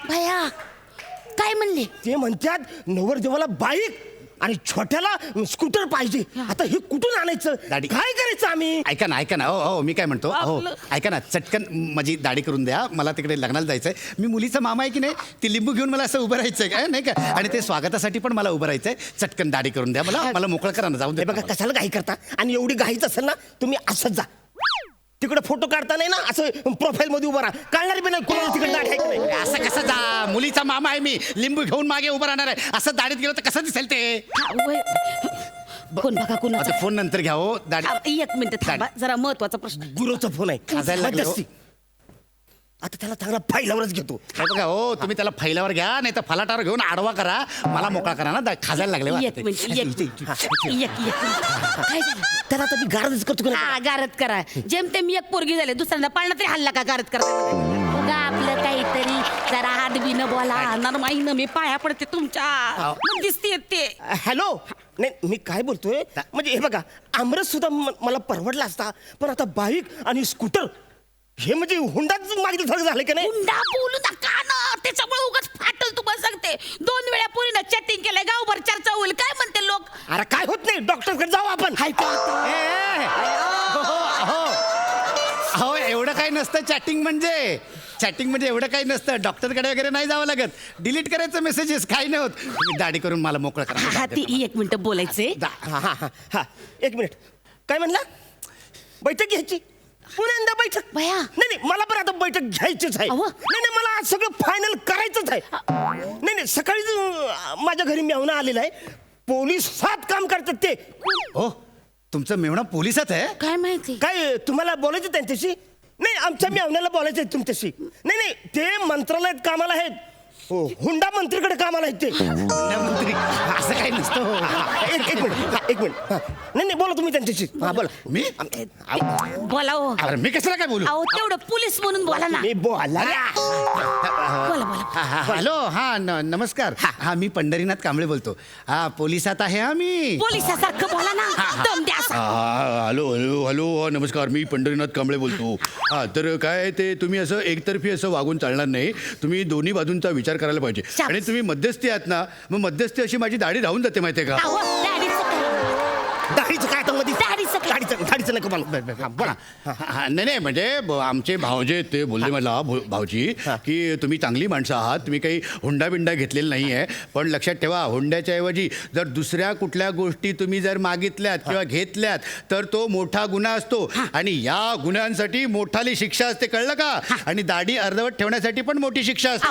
भया काय म्हणले? ते म्हणतात नवरदेवाला बाईक आणि छोट्याला स्कूटर पाहिजे. आता हे कुठून आणायचं? दाढी. काय करायचं आम्ही? ऐका ना हो मी काय म्हणतो. हो ऐका ना, चटकन माझी दाढी करून द्या. मला तिकडे लग्नाला जायचंय. मी मुलीचा मामा आहे की नाही, ती लिंबू घेऊन मला असं उभं राहायचंय काय नाही का, आणि ते स्वागतासाठी पण मला उभं राहायचंय. चटकन दाढी करून द्या मला मोकळं करा ना, जाऊन हे दे. बघा कशाला घाई करता, आणि एवढी घाईच असेल ना तुम्ही असंच जा. तिकडे फोटो काढता नाही ना, असं प्रोफाईल मध्ये उभं राहा. काढणार बी नाही कोणाला तिकडे दाढी आहे की नाही. असं कसं जा, मुलीचा मामा आहे मी, लिंबू घेऊन मागे उभं राहणार आहे. असं दाढीत गेलं तर कसं दिसेल ते? कोण बघा कोणाचा फोन नंतर घ्या हो. दाढी 1 मिनिट थांबा, जरा महत्वाचा प्रश्न. गुरुचा फोन आहे. खाजायला लागले हो. मध्यस्थी. आता त्याला चांगला फाईलावरच घेतो. हे बघा हो, तुम्ही त्याला फैलावर घ्या, नाही तर फलाटावर घेऊन आडवा करा, मला मोकळा करा ना. खाजायला लागले 1 मिनिट. काय झालं? त्याला आता मी गारदच करतो का नाही? गारद करा. जेमतेम एक पोरगी झाले, दुसऱ्यांदा पाळणा तरी हल्ला का गारद करा. उगा आपलं काहीतरी जरा हात बिन बोला. नरमाईनं मी पाया पडते तुमच्या, दिसते ते. हॅलो, नाही मी काय बोलतोय म्हणजे हे बघा, आमरस सुद्धा मला परवडला असता, पण आता बाईक आणि स्कूटर हे म्हणजे हुंडाच मागितलं सारखं झालं की नाही? हुंडा बोलू नका ना, त्याच्यामुळे उगाच फाटल. तुम्हाला सांगते, 2 वेळा पोरीनं चॅटिंग केलंय, गावभर चर्चा होईल. काय म्हणते लोक? अरे काय होत नाही, डॉक्टरकडे जाऊ आपण. हो एवढं काही नसतं चॅटिंग म्हणजे. चॅटिंग म्हणजे एवढं काही नसतं. डॉक्टरकडे वगैरे नाही जावं लागत. डिलीट करायचं मेसेजेस, काही नाही होत. तुम्ही दाढी करून मला मोकळं हा करा. ती 1 मिनिट बोलायचंय. हा 1 मिनिट. काय म्हणला? बैठक घ्यायची पुण्यांदा बैठक. बया. नाही मला पण आता बैठक घ्यायचीच आहे. अहो. नाही मला आज सगळं फायनल करायचंच आहे. नाही सकाळीच माझ्या घरी मेहुणा आलेला आहे. पोलिसात काम करतात ते. हो, तुमचं मेवणा पोलिसात आहे? काय माहिती? काय तुम्हाला बोलायचं त्यांच्याशी? नाही आमच्या मेवण्याला बोलायचं आहे तुमच्याशी. नाही ते मंत्रालयात कामाला आहेत. हो हुंडा मंत्रीकडे कामाला आहेत ते. मंत्री असं काही नसतं. हो. एक मिनिट. नाही बोला तुम्ही त्यांच्याशी. हा बोला. मी बोला हो. अरे मी कशाला काय बोलू? अहो तेवढं पोलीस म्हणून बोला ना. मी बोला. बोला बोला. हॅलो, हा नमस्कार. हा मी पंढरीनाथ कांबळे बोलतो. हा पोलिसात आहे आम्ही. पोलिसासारखं बोला ना. दम द्या असं. हॅलो हॅलो हॅलो नमस्कार, मी पंढरीनाथ कांबळे बोलतो. हा तर काय ते तुम्ही असं एकतर्फी असं वागून चालणार नाही. तुम्ही दोन्ही बाजूंचा विचार करायला पाहिजे. शाबास. आणि तुम्ही मध्यस्थी आहात ना, मग मध्यस्थी अशी माझी दाढी राहून जाते माहितीये का? अहो, दाढीचं काय? दाढीचं काय आता मध्ये? दाढीचं काय? दाढीचं नका मला. बोला. नाही म्हणजे आमचे भावजे ते बोलले मला भाऊजी की तुम्ही चांगली माणसं आहात, तुम्ही काही हुंडा बिंडा घेतलेला नाही आहे. पण लक्षात ठेवा, हुंड्याच्या ऐवजी जर दुसऱ्या कुठल्या गोष्टी तुम्ही जर मागितल्यात किंवा घेतल्यात तर तो मोठा गुन्हा असतो. आणि या गुन्ह्यांसाठी मोठाली शिक्षा असते, कळलं का? आणि दाढी अर्धवट ठेवण्यासाठी पण मोठी शिक्षा असते.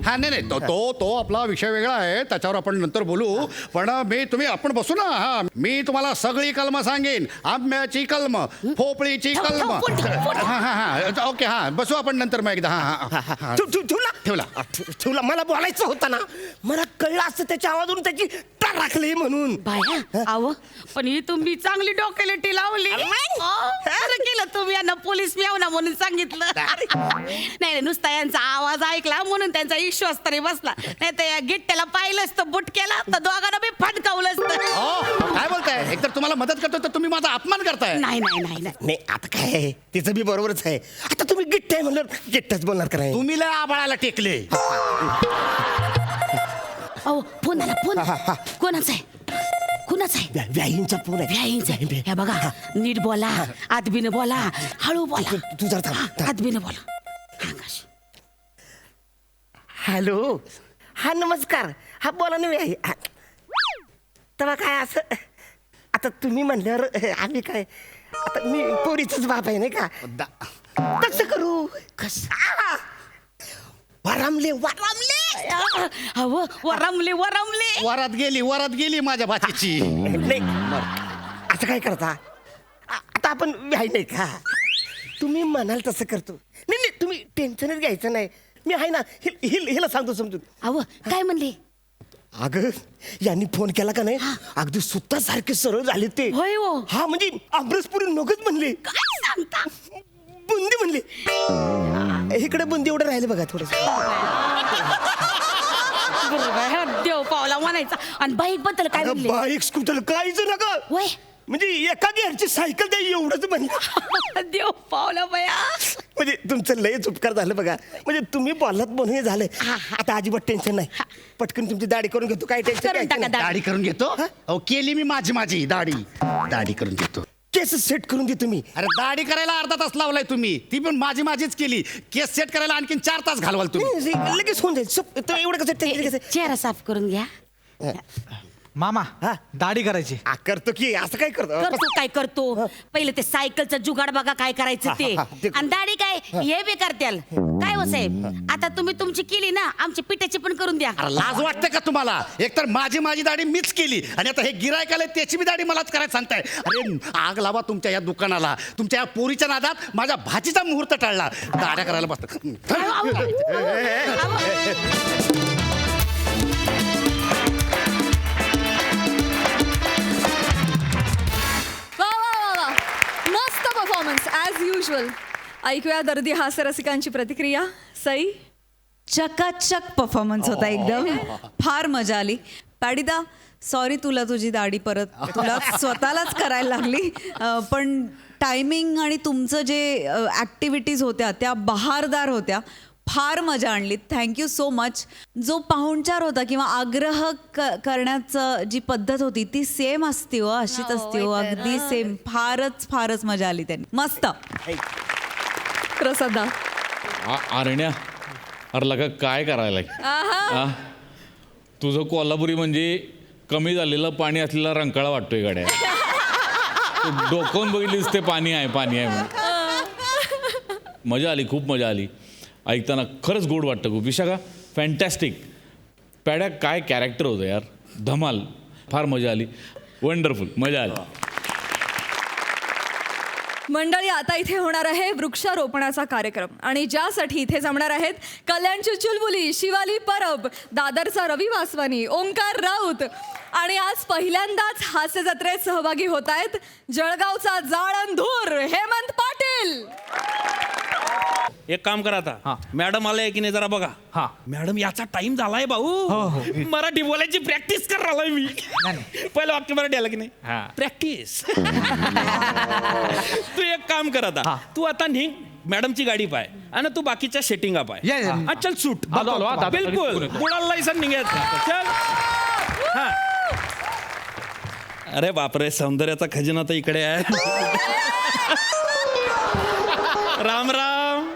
हा नाही तो आपला विषय वेगळा आहे, त्याच्यावर आपण नंतर बोलू. पण आपण बसू ना. हा मी तुम्हाला सगळी कलम सांगेन. आंब्याची कलम, भोपळीची कलम. हा ओके. हा बसू आपण नंतर मग एकदा. हा ठेवला. मला बोलायचं होतं ना. मला कळलं असतं त्याच्या आवाजवरून त्याची टाळ राखली म्हणून. बाया अहो पण ही तुम्ही चांगली डोक्यालेटी लावली. बरं केलं तुम्ही यांना पोलीस मेवना म्हणून सांगितलं. नाही नुसता यांचा आवाज ऐकला म्हणून त्यांचा विश्वास तरी बसला. नाही तर या गिट्ट्याला पाहिलं असतं, बुटक्याला तर दोघांना बी फटकावलं असतं. काय बोलताय? एकतर तुम्हाला मदत करतो तर तुम्ही माझा अपमान करताय. नाही आता काय आहे, तिचं बी बरोबरच आहे. आता तुम्ही गिट्ट आहे म्हणलं गिट्टच बोलणार का नाही? तुम्ही लय आबाळाला टेकले. अहो फोन आला. फोन कोणाचा आहे? कुणाचा आहे? व्याहींचा फोन आहे. व्याहींचा आहे. हे बघा नीट बोला, आदबीनं बोला, हळू बोला. तू जरा थांब. आदबीनं बोला. हॅलो. हा नमस्कार. हा बोला ना व्याही. तेव्हा काय असं आता तुम्ही म्हणल्यावर आम्ही काय आता मी पोरीचाच बाप आहे नाही का? कसं करू? कसं वरामले अहो वरमले वरात गेली माझ्या भाचीची. नाही असं काय करता? आता आपण व्याही नाही का? तुम्ही म्हणाल तसं करतो. नाही तुम्ही टेन्शनच घ्यायचं नाही. मी आहे ना. हिला सांगतो समजून. अहो काय म्हणले? अगं यांनी फोन केला का नाही, अगदी सुद्धा सारखे सरळ झाले ते. होय हो. हा म्हणजे अमृतपुरी नकोच म्हणले. काय सांगता? बुंदी म्हणले. इकडे बुंदी एवढं राहिले बघा थोडस. देव पावला म्हणायचा. आणि बाईक बद्दल काय म्हणले? बाईक स्कूटर काहीच नका. होय म्हणजे एका गिअरची सायकल द्या एवढंच म्हणलं. देव पावला बया. म्हणजे तुमचं लयच उपकार झालं बघा. म्हणजे तुम्ही बोललात म्हणून हे झालंय. आता अजिबात टेन्शन नाही. पटकन तुमची दाढी करून घेतो. काय टेन्शन करून टाका दाढी. दाढी करून घेतो. केली मी माझी दाढी करून घेतो. केस सेट करून दे तुम्ही. अरे दाढी करायला अर्धा तास लावलाय तुम्ही, ती पण माझीच केली. केस सेट करायला आणखीन 4 तास घालवाल तुम्ही. लगेच होऊन जाईल. एवढं कसं टेन्शन घ्यायचं? चेहरा साफ करून घ्या. मामा दाढी करायची. करतो की असं काय करतो? काय करतो पहिले ते सायकलचं जुगाड बघा काय करायचं ते. आणि दाढी काय हे बी करत्याल काय हो साहेब? आता तुम्ही तुमची केली ना, आमची पिठाची पण करून द्या. अरे लाज वाटते का तुम्हाला? एकतर माझी दाढी मीच केली आणि आता हे गिरायक आले त्याची बी दाढी मलाच करायला सांगताय. अरे आग लावा तुमच्या या दुकानाला. तुमच्या या पोरीच्या नादात माझ्या भाचीचा मुहूर्त टाळला. दाढ्या करायला बसतात. मस्त परफॉर्मन्स ॲज युजल. ऐकूया दर्दी हास्यरसिकांची प्रतिक्रिया. सई. चकाचक परफॉर्मन्स होता एकदम. फार मजा आली. पॅडिदा सॉरी तुला तुझी दाढी परत तुला स्वतःलाच करायला लागली. पण टायमिंग आणि तुमचं जे ॲक्टिव्हिटीज होत्या त्या बहारदार होत्या. फार मजा आणली. Thank you so much. जो पाहुणचार होता किंवा आग्रह करण्याचं जी पद्धत होती ती सेम असती हो, अशीच असती हो, अगदी सेम. फारच मजा आली त्यांनी. मस्त. प्रसादा. आरण्या अरे लगा काय करायला आहा. तुझं कोल्हापुरी म्हणजे कमी झालेलं पाणी असलेला रंकाळा वाटतोय गाड्या. डोकावून बघितलीस ते पाणी आहे म्हणून. मजा आली, खूप मजा आली ऐकताना. खरंच गोड वाटतं खूप. विशाखा फॅन्टॅस्टिक. पॅड्या काय कॅरेक्टर होतं यार, धमाल. फार मजा आली. वंडरफुल, मजा आली. मंडळी, आता इथे होणार आहे वृक्षारोपणाचा कार्यक्रम आणि ज्यासाठी इथे जमणार आहेत कल्याणची चुलबुली, शिवाली परब, दादरचा रवी वासवानी, ओंकार राऊत आणि आज पहिल्यांदाच हास्य जत्रेत सहभागी होत आहेत जळगावचा जाळंधूर हेमंत पाटील. एक काम करा आता, मॅडम आलाय की नाही जरा बघा. हा. मॅडम याचा टाइम झालाय भाऊ. मराठी बोलायची प्रॅक्टिस करायला मी. पहिलं वाक्य मराठी आलं की नाही, प्रॅक्टिस. तू एक काम कर आता, तू आता निघ, मॅडमची गाडी पाय आणि तू बाकीच्या सेटिंगा पाय. चल सूट. बिलकुल कुणाला लायसन निघायचं. चल. हा. अरे बापरे, सौंदर्याचा खजिना तर इकडे आहे. राम राम.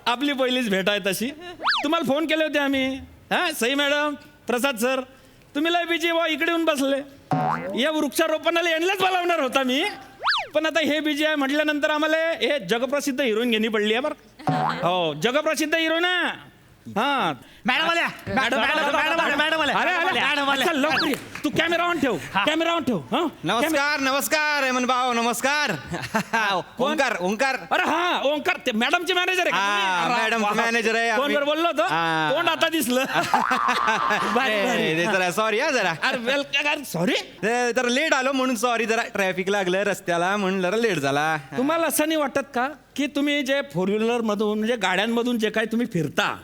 आपली पहिलीच भेट आहे तशी. तुम्हाला फोन केले होते आम्ही. हा, सई मॅडम, प्रसाद सर, तुम्ही लय बिजी बा, इकडे येऊन बसले. या वृक्षारोपणाला यांनाच बोलावणार होता मी, पण आता हे बिजी आहे म्हटल्यानंतर आम्हाला हे जगप्रसिद्ध हिरोईन घेणी पडली आहे बरं. हो, जगप्रसिद्ध हिरोईन. हा, मॅडम आल्या. अरे तू कॅमेरा ऑन ठेव, कॅमेरा ऑन ठेव. नमस्कार हेमंत भाऊ, नमस्कार. ओंकार. अरे हा, ओंकार ते मॅडमचे मॅनेजर आहे. मॅडम मॅनेजर आहे. फोनवर बोललो होतो, तोंड आता दिसलं. सॉरी हा जरा. अरे वेलकम. सॉरी, जरा लेट आलो म्हणून सॉरी. जरा ट्रॅफिक लागलं रस्त्याला म्हणून जरा लेट झाला. तुम्हाला असं नाही वाटत का की तुम्ही जे फोर व्हीलर मधून म्हणजे गाड्यांमधून जे काही तुम्ही फिरता,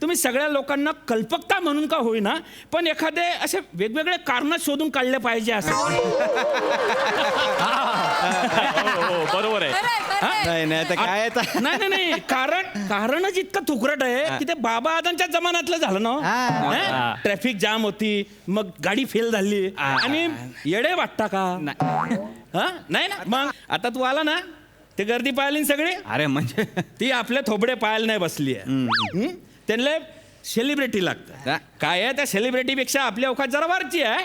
तुम्ही सगळ्या लोकांना कल्पकता म्हणून का होईना पण एखादे असे वेगवेगळे कारण शोधून काढले पाहिजे असं. बरोबर आहे. नाही कारणच इतकं थुकरट आहे की ते बाबा आदांच्या जमान्यातलं झालं ना. ट्रॅफिक जाम होती, मग गाडी फेल झाली आणि येडे वाटता का? नाही ना. मग आता तू आला ना, ते गर्दी पाहिली सगळी. अरे म्हणजे ती आपले थोबडे पाहायला नाही बसली आहे. त्यांना सेलिब्रिटी लागतं. काय आहे, त्या सेलिब्रिटीपेक्षा आपली अवकाश जरा वरची आहे,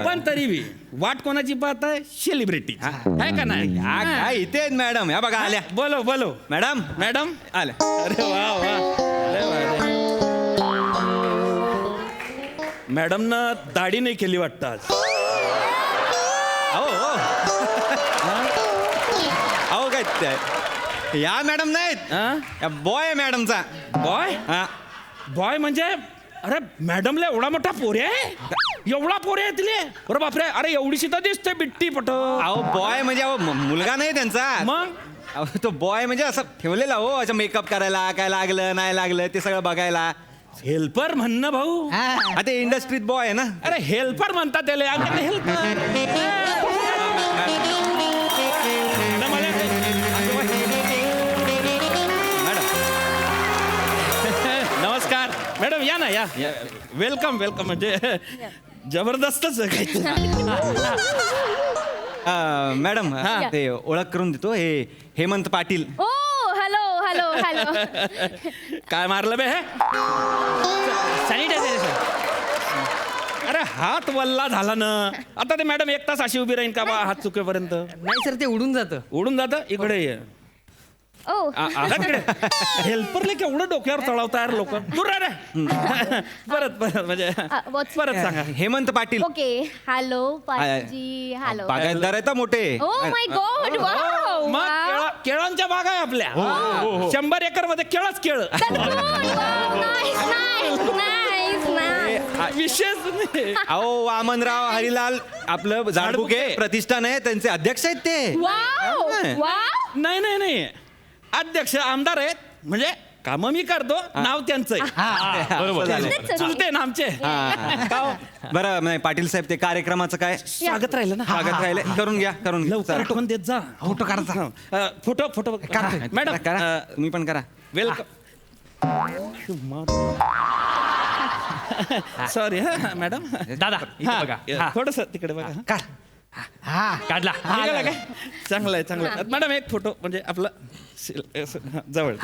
पण तरी बी वाट कोणाची पाहत आहे? सेलिब्रिटी आहे का नाही? इथे मॅडम या बघा आल्या. बोलो मॅडम आल्या. अरे वा. मॅडम ना दाढी नाही केली वाटतं आज. अहो काय या मॅडम नाहीत, बॉय मॅडमचा. बॉय म्हणजे अरे मॅडमला एवढा मोठा पोरे आहे? एवढा पोरे आहे तिले? अरे बापरे. अरे एवढीशी तर दिसते बिट्टी पट. अहो बॉय म्हणजे मुलगा नाही त्यांचा. मग तो बॉय म्हणजे असं ठेवलेला हो, असं मेकअप करायला, काय लागलं नाही लागलं ते सगळं बघायला. हेल्पर म्हणणं भाऊ. आता इंडस्ट्रीत बॉय आहे ना. अरे हेल्पर म्हणतात त्याला. नमस्कार मॅडम, या ना या. वेलकम म्हणजे जबरदस्तच आहे. मॅडम ते ओळख करून देतो, हे हेमंत पाटील. ओ हॅलो. काय मारलं बे हे? सॅनिटायझर. अरे हात वल्ला झाला ना. आता ते मॅडम 1 तास अशी उभी राहीन का बा हात चुकेपर्यंत? नाही सर, ते उडून जातं. इकडे ये. हेल्परले केवढं डोक्यावर चढवता यार लोक. दूर रे. परत म्हणजे परत सांगा. हेमंत पाटील. ओके. हॅलो पाटीलजी. हॅलो. बागायतदार आहेत मोठे. ओ माय गॉड. वाव. मग केळांच्या बागा आहे आपल्या. 100 एकर मध्ये केळच केळ. विशेष. अहो वामनराव हरिलाल आपलं झाडबुके प्रतिष्ठान आहे, त्यांचे अध्यक्ष आहेत ते. नाही अध्यक्ष आमदार आहेत म्हणजे काम मी करतो, नाव त्यांचं आहे. बरोबर. चुलते ना आमचे. बरं नाही पाटील साहेब, ते कार्यक्रमाचं काय? स्वागत राहिलं ना. स्वागत राहिलं. करून घ्या. लवकर आठवण देत जा. फोटो काढा. फोटो मॅडम तुम्ही पण करा. वेलकम. सॉरी हा मॅडम दादा इथे बघा. थोडस तिकडे बघा काढ. हा काढला. निघाला काय चांगलं आहे चांगलं आहे. मॅडम एक फोटो म्हणजे आपला जवळ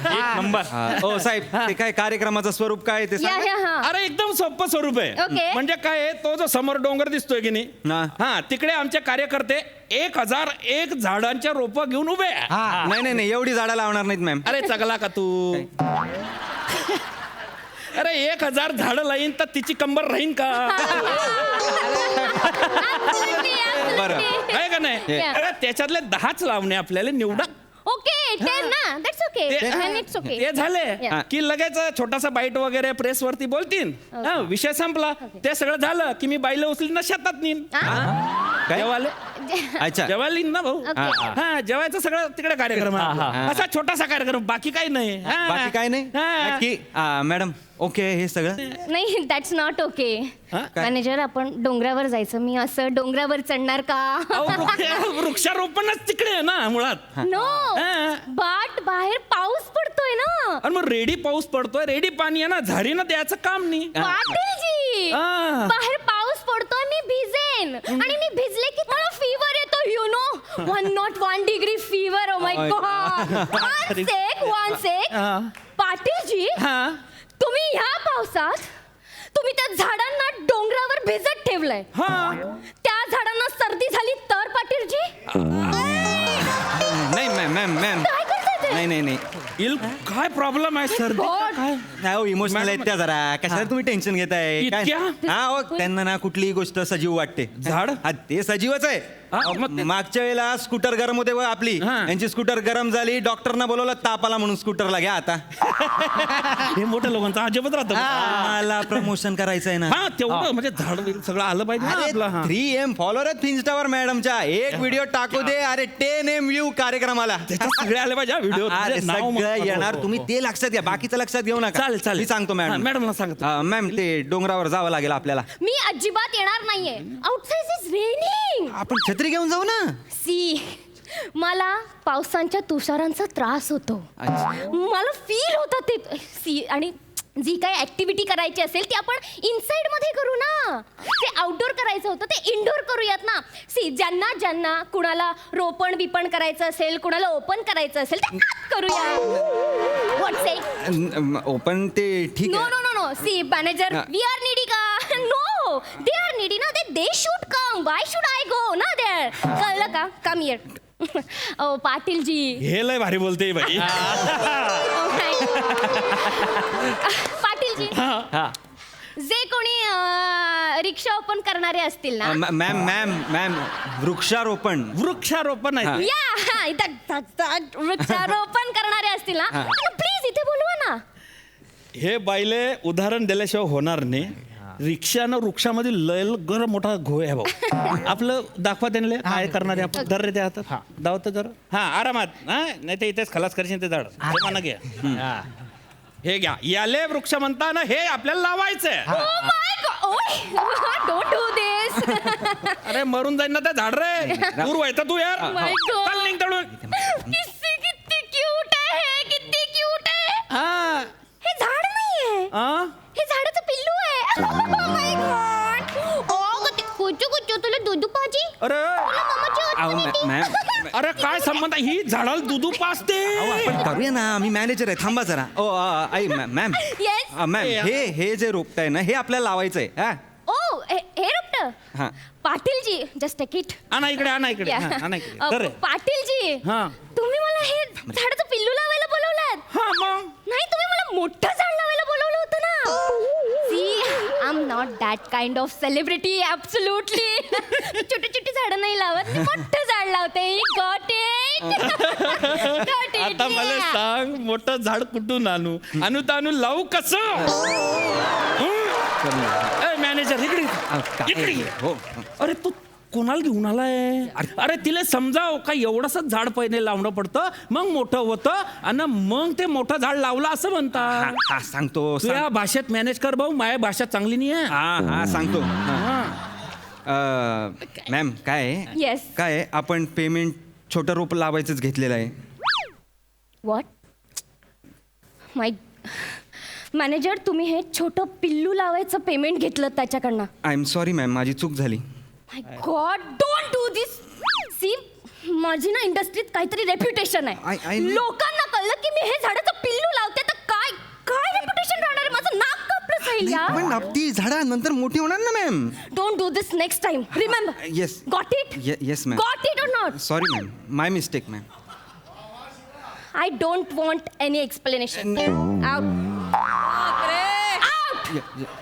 एक नंबर. ओ साहेब ते काय कार्यक्रमाचं स्वरूप काय ते सांगा. अरे एकदम सोपं स्वरूप आहे Okay. म्हणजे काय आहे, तो जो समोर डोंगर दिसतोय की नाही हा तिकडे आमचे कार्यकर्ते 1001 झाडांच्या रोप घेऊन उभे आहे. नाही एवढी झाडं लावणार नाहीत मॅम. अरे चगला का तू अरे 1000 झाडं लाईन तर तिची कंबर राहीन का बरं. आहे का नाही Yeah. अरे त्याच्यातले 10च लावणे आपल्याला निवडा ओके 10 ना दॅट्स ओके ते- इट्स ओके ते झाले Yeah. की लगेच छोटासा बाईट वगैरे प्रेस वरती बोलतील Okay. हा, विषय संपला ते सगळं झालं की मी बाईला उचली ना शेतात नेईन काय? जेवाले अच्छा जेवायला येईन ना भाऊ Okay. हा जेवायचं सगळं तिकडे कार्यक्रम आहे. असा छोटासा कार्यक्रम बाकी काही नाही हा. बाकी काय नाही हा. नक्की मॅडम ओके हे सगळं. नाही दॅट्स नॉट ओके हा? मॅनेजर आपण डोंगरावर जायचं मी असं डोंगरावर चढणार का अहो, वृक्षारोपणच तिकडे आहे ना मुळात नो हा. बट बाहेर पाऊस पडतोय ना आणि मग रेडी पाऊस पडतोय रेडी पाणी आहे ना झाडीनं द्यायचं काम नाही पाटीलजी हा. बाहेर पाऊस पडतोय मी भिजेन आणि मी भिजले की मला फीवर येतो you know 101 degree fever oh my god one sec हा. पाटीलजी हा तुम्ही ह्या पावसात तुम्ही त्या झाडांना डोंगरावर भिजत ठेवलंय हा त्या झाडांना सर्दी झाली तर पाटीलजी नाही मॅम काय करताय ते? नाही इल काय प्रॉब्लेम आहे सर God. काय नाही हो इमोशनल आहेत त्या जरा कशाला तुम्ही टेन्शन घेताय काय इतक्या? हा हो त्यांना ना कुठलीही गोष्ट सजीव वाटते. झाड? हा ते सजीवच आहे. हा, मग ते- मागच्या वेळेला स्कूटर गरम होते बघ आपली हा. यांची स्कूटर गरम झाली डॉक्टरना बोलवलं ताप आला म्हणून स्कूटरला घ्या आता. हे मोठ्या लोकांचं अजिबात राहतं मला प्रमोशन करायचं आहे ना. हा तेवढं म्हणजे झाड बिड सगळं आलं पाहिजे ना आपलं हा. 3M फॉलोअर आहेत फिन्स्टावर मॅडमच्या एक व्हिडिओ टाकू दे अरे 10M व्ह्यू कार्यक्रमाला त्याच्यात सगळे आले पाहिजे व्हिडिओ अरे सगळं येणार तुम्ही ते लक्षात घ्या बाकीचं लक्षात घेऊ नका. चालेल चालेल मी सांगतो हा, मॅडम मॅडमला सांगतो मॅम ते डोंगरावर जावं लागेल आपल्याला. मी अजिबात येणार नाहीये आउटसाइड इज रेनिंग आपण छत्री घेऊन जाऊ ना. सी मला पावसांच्या तुषारांचा त्रास होतो मला फील होतं ते सी आणि जी काही ऍक्टिव्हिटी करायची असेल ती आपण इनसाइड मध्ये करू ना ते आउटडोर करायचं होतं ते इनडोर करूयात ना सी ज्यांना ज्यांना कुणाला रोपण बिपण करायचं असेल कुणाला ओपन करायचं असेल ते करूया व्हॉट्सएप ओपन ते ठीक नो आहे. No no no see manager we are needy का नो दे आर नीडी ना they should come why should I go ना देअर कळलं का कम हियर ओ पाटीलजी हे लय भारी बोलते बाई पाटीलजी जे कोणी रिक्षा ओपन करणारे असतील ना मॅम वृक्षारोपण वृक्षारोपण आहे या वृक्षारोपण करणारे असतील ना प्लीज इथे बोलवा ना हे बाईले उदाहरण दिल्याशिवाय होणार नाही रिक्षानं वृक्षामध्ये लय गरम मोठा घोळ आहे भाऊ आपलं दाखवा त्यांना काय करणारे आपण दर रे त्या हातात दावतं जर हा आरामात हा नाही ते इथेच खलास करशील ते झाड मला घ्या हे घ्या याले वृक्ष म्हणताना हे आपल्याला लावायचंय डोंट डू दिस अरे मरून जाईन ना त्या झाड रे दूर व्हायचं तू यार My God. चल निघ तडून किती क्यूट आहे किती क्यूट आहे हा हे झाड नाहीये हा? हे झाडाचं पिल्लू आहे Oh my God. कुचू कुचू तुला दूध पाहिजे अरे तुला मम्माची आठवण येते? मॅम अरे काय संबंध आहे? ही झाडाला दुधू पाजते आपण करूया ना मी मॅनेजर आहे थांबा जरा ओ आई मॅम Yes. मॅम हे जे रोपट आहे ना हे आपल्याला लावायचंय हा ओ हे रोपट हा पाटीलजी जस्ट टेक इट आणा इकडे आणा इकडे हा, आणा इकडे तर रे. पाटीलजी हा. तुम्ही मला हे झाडाचं पिल्लू लावायला बोलवलं हा मग नाही तुम्ही मला मोठं झाड लावायला बोलवलं होतं ना see I am not that kind of celebrity absolutely छोटी छोटी झाडं नाही लावत मी मोठं झाड लावते गॉट इट आता मला सांग मोठं झाड कुठून आणू आणू तर आणू लावू कसं मॅनेजर इकडे हो अरे तू कोणाला घेऊन आलाय अरे तिला समजाव का एवढंच झाड पहिले लावणं पडतं मग मोठं होतं आणि मग ते मोठं झाड लावलं असं म्हणतात हा सांगतो तू या भाषेत मॅनेज कर भाऊ माझ्या भाषा चांगली नाही आहे हा सांगतो मॅम काय Yes. काय आपण पेमेंट छोटं रोप लावायचंच घेतलेलं आहे व्हॉट माय मॅनेजर, तुम्ही हे छोटं पिल्लू लावायचं पेमेंट घेतलं त्याच्याकडनं. आय एम सॉरी मॅम, माझी चूक झाली. My god, don't do this. See, माझी ना इंडस्ट्रीत काहीतरी रेप्युटेशन आहे. लोकांना कळलं की मी हे झाडाचं पिल्लू लावते तर काय काय रेप्युटेशन राहणार आहे? माझं नाक कापलं जाईल यार. पण ती झाडं नंतर मोठी होणार ना ma'am. Don't do this next time. Remember. Yes. Got it? Yes ma'am. Got it और not? Sorry ma'am, my mistake ma'am. I don't want any explanation. Out.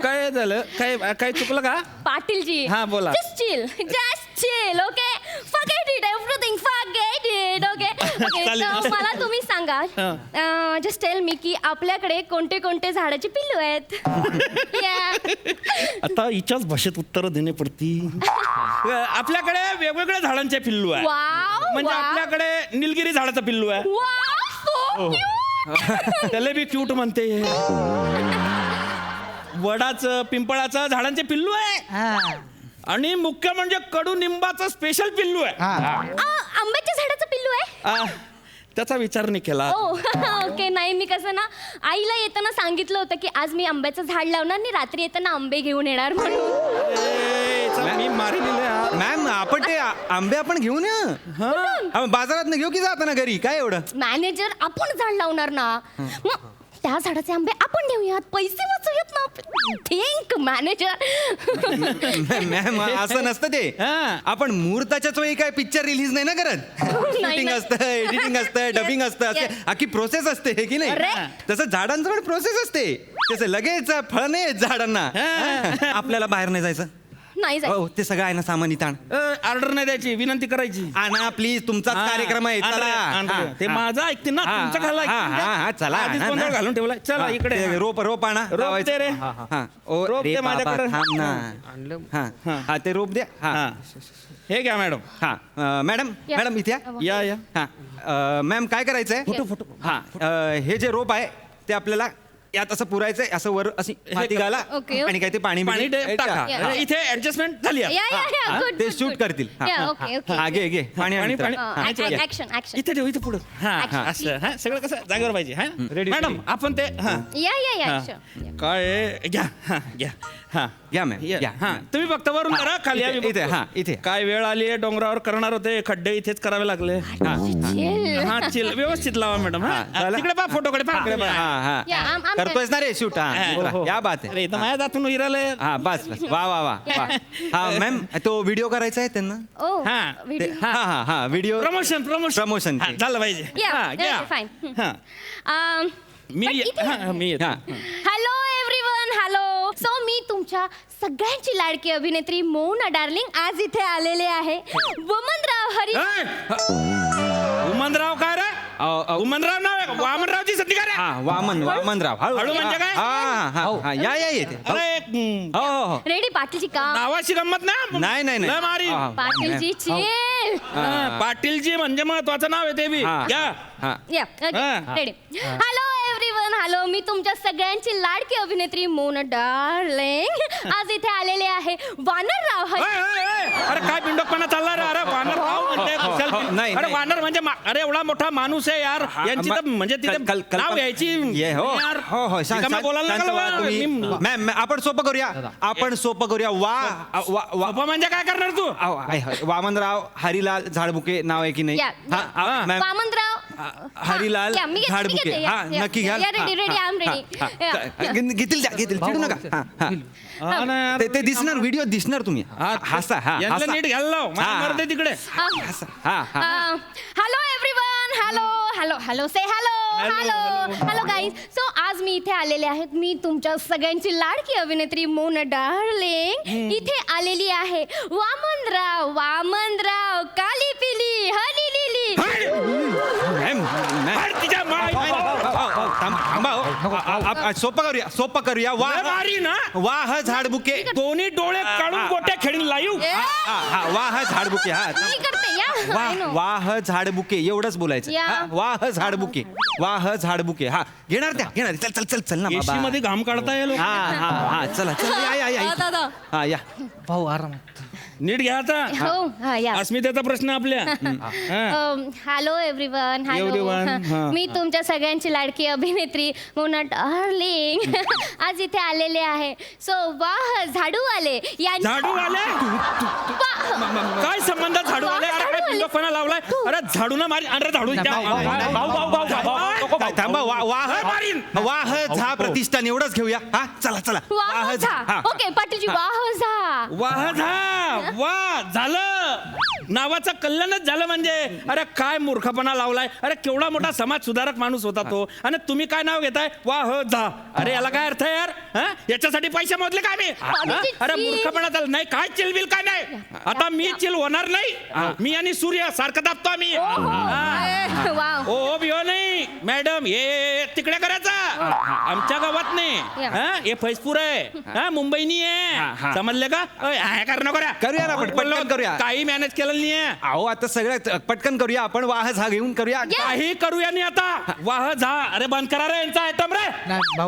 काय झालं? काय चुकलं का? पाटीलजी. हा, बोला. Just chill. Just chill, okay? Forget it, everything. Forget it, okay? Okay, चालेल. so मला तुम्ही सांगा. Just tell me की आपल्याकडे कोणते कोणते झाडाची पिल्लू आहेत? Yeah. आता हिच्याच भाषेत उत्तर देणे पडती. आपल्याकडे वेगवेगळ्या झाडांचे पिल्लू आहे. Wow, म्हणजे wow. आपल्याकडे निलगिरी झाडाचं पिल्लू आहे. Wow, so cute. त्याला बी क्यूट म्हणते. वडाचं, पिंपळाचं झाडांचे पिल्लू आहे. आणि मुख्य म्हणजे कडुनिंबाचं स्पेशल पिल्लू आहे. आंब्याच्या झाडाचं पिल्लू आहे? त्याचा विचार नाही केला. ओके. नाही, मी कसं ना आईला येताना सांगितलं होतं की आज मी आंब्याचं झाड लावणार आणि रात्री येताना आंबे घेऊन येणार म्हणून. मी मारलेलं मॅम, आपण ते आंबे आपण घेऊन या बाजारात घेऊ की जाताना घरी? काय एवढं? मॅनेजर, आपण झाड लावणार ना, मग त्या झाडाचे आंबे आपण देऊयात, पैसे वाचूयात ना. Think manager. मॅम, असं नसतं ते. आपण मुहूर्ताच्याच वेळी काय पिक्चर रिलीज नाही ना करत. शूटिंग असतं, एडिटिंग असतं, डबिंग असतं, अख्खी प्रोसेस असते हे की नाही? तसं झाडांचं पण प्रोसेस असते. तसं लगेच फळ नाही येत झाडांना. आपल्याला बाहेर नाही जायचं. नाही हो, ते सगळं आहे ना सामान इथं. ऑर्डर नाही द्यायची, विनंती करायची. आणा प्लीज, तुमचाच कार्यक्रम आहे. चला. ते माझं ऐकते ना, तुमचं घाला. चला. आधीच गोंधळ घालून ठेवला. चला इकडे. रोप आणा. रोप दे रे. रोप दे माझ्याकडे. हा, ते रोप द्या. हा, हे घ्या मॅडम. हा, मॅडम इथे या. हा, मॅम, काय करायचंय? फोटो. हा, हे जे रोप आहे ते आपल्याला यात असं पुरायचंय, असं वर अशी माती घाला आणि काय ते पाणी टाका. इथे ऍडजस्टमेंट झाली. ते शूट करतील. हा, घे पाणी. इथे ठेव, इथे पुढे. हा, असं सगळं कसं जागेवर पाहिजे. हा, मॅडम, आपण ते काय घ्या मॅम. तुम्ही फक्त वरून करा, खाली इथे. काय वेळ आली आहे, डोंगरावर करणार होते, खड्डे इथेच करावे लागले. हा, चिल व्यवस्थित लावा मॅडम. तिकडे पहा, फोटोकडे पहा. करतोयस ना रे शूट? या बात आहे. माझ्या दातून हिराले. हा, बस. वा. हा मॅम, तो व्हिडिओ करायचा आहे त्यांना. हा, व्हिडिओ प्रमोशन झालं पाहिजे. Hello everyone. हॅलो. सो मी तुमच्या सगळ्यांची लाडकी अभिनेत्री मोना डार्लिंग आज इथे आलेले आहे. वमनराव हरी. उमनराव काय रे? उमनराव नाव आहे? वामनरावची संधी काय रे? वामनराव. हळू म्हणजे काय? हा, या येते. अरे रेडी पाटीलची का? नावाची गंमत ना. नाही मारी. पाटीलजी चिल. पाटीलजी म्हणजे महत्वाचं नाव आहे ते बी. रेडी. Hello everyone. हॅलो, मी तुमच्या सगळ्यांची लाडकी अभिनेत्री मोना डार्लिंग आज इथे आलेले आहे. वानरराव हरी. अरे काय पिंडोकपणा चालला रे? अरे वानरराव म्हणजे अरे वानर म्हणजे अरे एवढा मोठा माणूस आहे यार. यांची तर म्हणजे तिथे नाव घ्यायची. मॅम, आपण सोपं करूया. वा म्हणजे काय करणार तू? वामनराव हरिलाल झाडबुके नाव आहे की नाही? वामनराव हरिलाल झाडबुके. हा, नक्की घ्या. घेतील चिडू नका. ते दिसणार, व्हिडिओ दिसणार. तुम्ही हसा. नीट घाल तिकडे. Hello everyone. हॅलो से हॅलो गाईज. सो आज मी इथे आलेले आहेत. मी तुमच्या सगळ्यांची लाडकी अभिनेत्री मोना डार्लिंग इथे आलेली आहे. वामनराव काली पिली हनी लिली. सोपं करूया. वाह झाडबुके. दोन्ही डोळे काढून गोट्या खेळून लाईव. वाह झाडबुके. वाह झाडबुके एवढंच बोलायचं. वाह झाडबुके. हा, घेणार. चल ना बाबा. मध्ये घाम काढता येईल. हा, चला. या. दादा. हा, या. भाऊ आराम. नीट घ्या आता. हो हा या अस्मितेचा प्रश्न आपल्या. हा. Hello everyone. Everyone, हा. मी तुमच्या सगळ्यांची लाडकी अभिनेत्री मोना डार्लिंग आज इथे आलेले आहे. सो वाह झाडूवाले झाडूवाले काय संबंध झाडूवाले? अरे काय पिंडोपणा लावलाय? अरे झाडू ना मारी. अरे झाडू थांबा वाह झा प्रतिष्ठान एवढंच घेऊया. हा चला चला वाह झा. ओके पाटीलजी वाह झा. वाह झा. वा झालं. नावाचं कल्याणच झालं म्हणजे. अरे काय मूर्खपणा लावलाय. अरे केवढा मोठा समाज सुधारक माणूस होता तो, आणि तुम्ही काय नाव घेताय वाह झा. अरे याला काय अर्थ आहे यार? याच्यासाठी पैसे मोजले काय मी? अरे मूर्खपणा झाला. नाही काय चिलबिल काय नाही. आता मी चिल होणार नाही. मी आणि सूर्य सारखं दाबतो आम्ही. ओ बिओ नाही मॅडम, हे तिकडे करायचा. आमच्या गावात नाही. हे फैजपूर आहे, मुंबई नाही आहे. समजले का? करूया ना पटकन करूया. काही मॅनेज केलं नाहीये. अहो आता सगळं पटकन करूया आपण. वाह झा घेऊन करूया. काही करूया नाही आता. वाह झा. अरे बंद करा रे यांचा आयटम रे.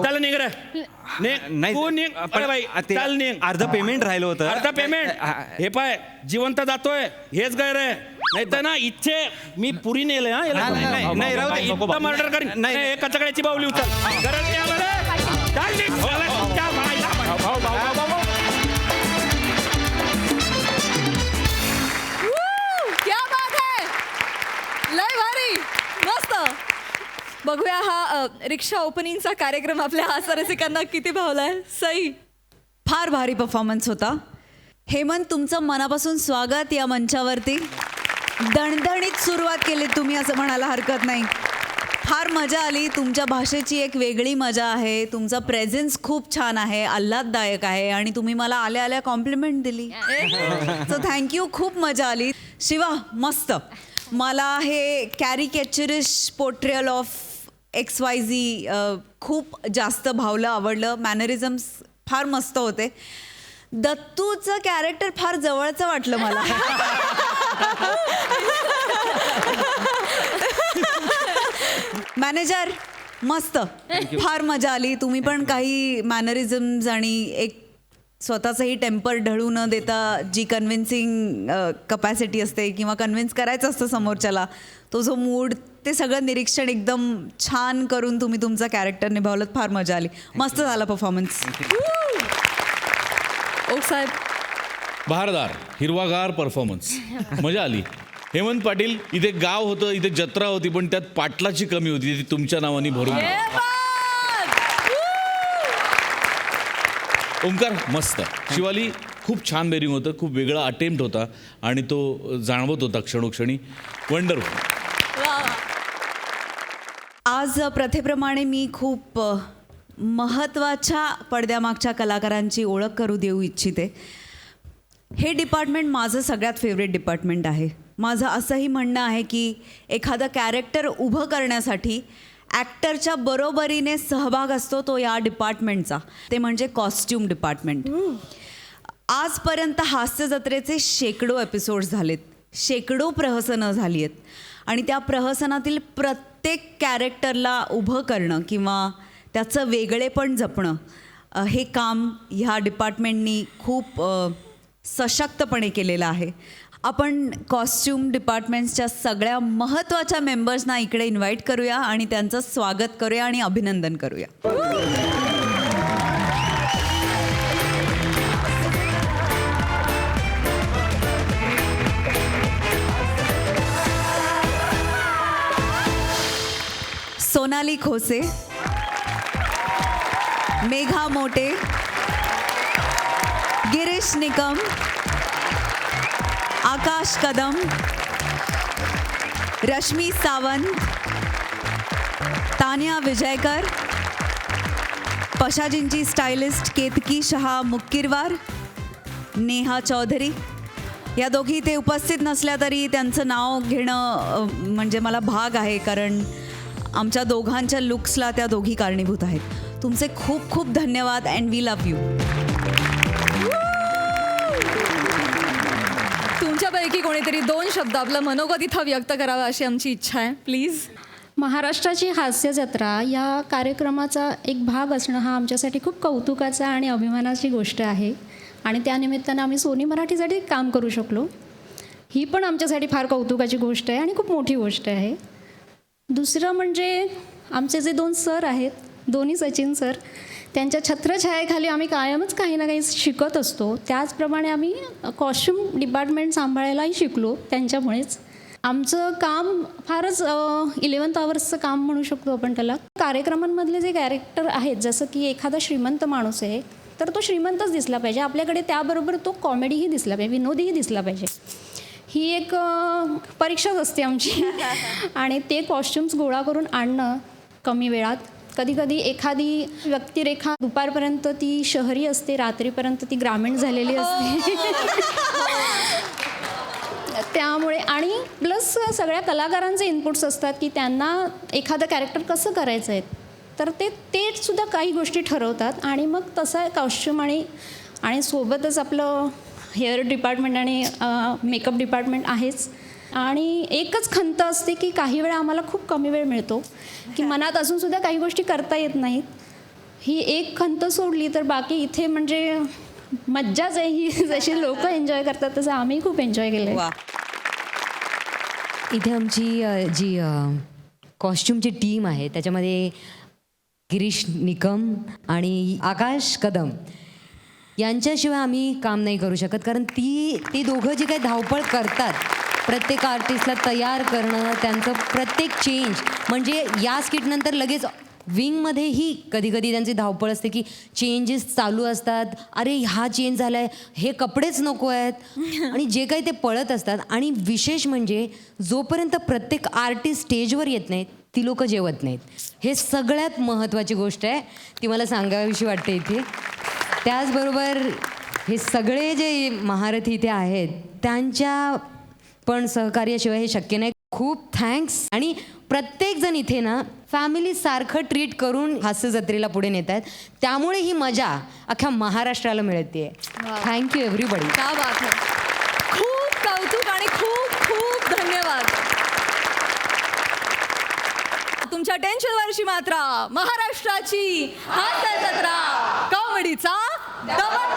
चल निघ रे. तू निघ. अरे बाई चल निघ. अर्ध पेमेंट राहिलं होतं. अर्ध पेमेंट. हे पाय जिवंत जातोय हेच गैर आहे. नाही तर ना इच्छे मी पुरी नेले. नाही राहू दे. मर्डर करीन. नाही कचकड्याची बावली उचल. गरज नाही आम्हाला. चल निघ. तुमच्या माईला. क्या बात है. लय भारी मस्त. बघूया हा रिक्षा ओपनिंगचा कार्यक्रम आपल्या हास्यरसिकांना किती भावलाय. सई फार भारी परफॉर्मन्स होता. हेमंत तुमचं मनापासून स्वागत या मंचावरती. दणदणीत सुरुवात केली तुम्ही असं म्हणायला हरकत नाही. फार मजा आली. तुमच्या भाषेची एक वेगळी मजा आहे. तुमचा प्रेझेन्स खूप छान आहे, आल्हाददायक आहे, आणि तुम्ही मला आल्या आल्या कॉम्प्लिमेंट दिली. So thank you. खूप मजा आली. शिवा मस्त. मला हे कॅरिकेचरिश पोर्ट्रेयल ऑफ XYZ खूप जास्त भावलं, आवडलं. मॅनरिझम्स फार मस्त होते. दत्तूचं कॅरेक्टर फार जवळचं वाटलं मला. मॅनेजर मस्त. फार मजा आली. तुम्ही पण काही मॅनरिझम्स आणि एक स्वतःचंही टेम्पर ढळू न देता जी कन्व्हिन्सिंग कपॅसिटी असते किंवा कन्व्हिन्स करायचं असतं समोरच्याला, तो जो मूड, ते सगळं निरीक्षण एकदम छान करून तुम्ही तुमचा कॅरेक्टर निभावलं. फार मजा आली. मस्त झाला परफॉर्मन्स. ओक साहेब बहारदार हिरवागार परफॉर्मन्स. मजा आली. हेमंत पाटील इथे गाव होतं, इथे जत्रा होती, पण त्यात पाटलाची कमी होती. ती तुमच्या नावाने भरून. ओंकार मस्त. शिवाली खूप छान बेरिंग होतं. खूप वेगळा अटेम्प्ट होता आणि तो जाणवत होता क्षणोक्षणी. वंडरफुल. आज प्रथेप्रमाणे मी खूप महत्त्वाच्या पडद्यामागच्या कलाकारांची ओळख करू देऊ इच्छिते. हे डिपार्टमेंट माझं सगळ्यात फेवरेट डिपार्टमेंट आहे. माझं असंही म्हणणं आहे की एखादं कॅरेक्टर उभं करण्यासाठी ॲक्टरच्या बरोबरीने सहभाग असतो तो या डिपार्टमेंटचा. ते म्हणजे कॉस्ट्यूम डिपार्टमेंट. आजपर्यंत हास्य जत्रेचे शेकडो एपिसोड्स झालेत, शेकडो प्रहसनं झाली आहेत, आणि त्या प्रहसनातील प्रत्येक कॅरेक्टरला उभं करणं किंवा त्याचं वेगळेपण जपणं, हे काम ह्या डिपार्टमेंटनी खूप सशक्तपणे केलेलं आहे. आपण कॉस्ट्यूम डिपार्टमेंट्सच्या सगळ्या महत्त्वाच्या मेंबर्सना इकडे इन्व्हाइट करूया आणि त्यांचं स्वागत करूया आणि अभिनंदन करूया. सोनाली खोसे, मेघा मोटे, गिरीश निकम, आकाश कदम, रश्मी सावंत, तान्या विजयकर, पशाजींची स्टायलिस्ट केतकी शहा मुक्कीरवार, नेहा चौधरी. या दोघी ते उपस्थित नसल्या तरी त्यांचं नाव घेणं म्हणजे मला भाग आहे, कारण आमच्या दोघांच्या लुक्सला त्या दोघी कारणीभूत आहेत. तुमचे खूप खूप धन्यवाद अँड वी लव्ह यू. तुमच्यापैकी कोणीतरी 2 शब्द आपलं मनोगत इथं व्यक्त करावं अशी आमची इच्छा आहे. प्लीज. महाराष्ट्राची हास्य जत्रा या कार्यक्रमाचा एक भाग असणं हा आमच्यासाठी खूप कौतुकाचा आणि अभिमानाची गोष्ट आहे. आणि त्यानिमित्तानं आम्ही सोनी मराठीसाठी काम करू शकलो. ही पण आमच्यासाठी फार कौतुकाची गोष्ट आहे आणि खूप मोठी गोष्ट आहे. दुसरं म्हणजे आमचे जे 2 सर आहेत, दोन्ही सचिन सर, त्यांच्या छत्रछायेखाली आम्ही कायमच काही ना काही शिकत असतो. त्याचप्रमाणे आम्ही कॉस्ट्युम डिपार्टमेंट सांभाळायलाही शिकलो त्यांच्यामुळेच. आमचं काम फारच 11th आवर्सचं काम म्हणू शकतो आपण त्याला. कार्यक्रमांमधले जे कॅरेक्टर आहेत, जसं की एखादा श्रीमंत माणूस आहे तर तो श्रीमंतच दिसला पाहिजे आपल्याकडे, त्याबरोबर तो कॉमेडीही दिसला पाहिजे, विनोदीही दिसला पाहिजे. ही एक परीक्षाच असते आमची. आणि ते कॉस्ट्युम्स गोळा करून आणणं कमी वेळात. कधीकधी एखादी व्यक्तिरेखा दुपारपर्यंत ती शहरी असते, रात्रीपर्यंत ती ग्रामीण झालेली असते. त्यामुळे आणि प्लस सगळ्या कलाकारांचे इनपुट्स असतात की त्यांना एखादं कॅरेक्टर कसं करायचं आहे, तर ते सुद्धा काही गोष्टी ठरवतात. आणि मग तसा कॉस्ट्युम आणि सोबतच आपलं हेअर डिपार्टमेंट आणि मेकअप डिपार्टमेंट आहेच. आणि एकच खंत असते की काही वेळा आम्हाला खूप कमी वेळ मिळतो की मनात अजूनसुद्धा काही गोष्टी करता येत नाहीत. ही एक खंत सोडली तर बाकी इथे म्हणजे मज्जाच आहे. ही जशी लोक एन्जॉय करतात तसं आम्ही खूप एन्जॉय केलं आहे. इथे आमची जी कॉस्ट्युमची टीम आहे त्याच्यामध्ये गिरीश निकम आणि आकाश कदम यांच्याशिवाय आम्ही काम नाही करू शकत. कारण ती दोघं जी काही धावपळ करतात प्रत्येक आर्टिस्टला तयार करणं, त्यांचं प्रत्येक चेंज, म्हणजे या स्किटनंतर लगेच विंगमध्येही कधी कधी त्यांची धावपळ असते की चेंजेस चालू असतात. अरे हा चेंज झाला आहे, हे कपडेच नको आहेत, आणि जे काही ते पळत असतात. आणि विशेष म्हणजे जोपर्यंत प्रत्येक आर्टिस्ट स्टेजवर येत नाहीत ती लोक जेवत नाहीत. हे सगळ्यात महत्त्वाची गोष्ट आहे, ती मला सांगावीशी वाटते इथे. त्याचबरोबर हे सगळे जे महारथी इथे आहेत त्यांच्या पण सहकार्याशिवाय हे शक्य नाही. खूप थँक्स. आणि प्रत्येकजण इथे ना फॅमिलीसारखं ट्रीट करून हास्य जत्रेला पुढे नेत आहेत, त्यामुळे ही मजा अख्ख्या महाराष्ट्राला मिळते. Thank you everybody. क्या बात है. खूप कौतुक आणि खूप खूप धन्यवाद. तुमच्या टेन्शनवरची मात्रा, महाराष्ट्राची हास्य जत्रा, कॉमेडीचा दमन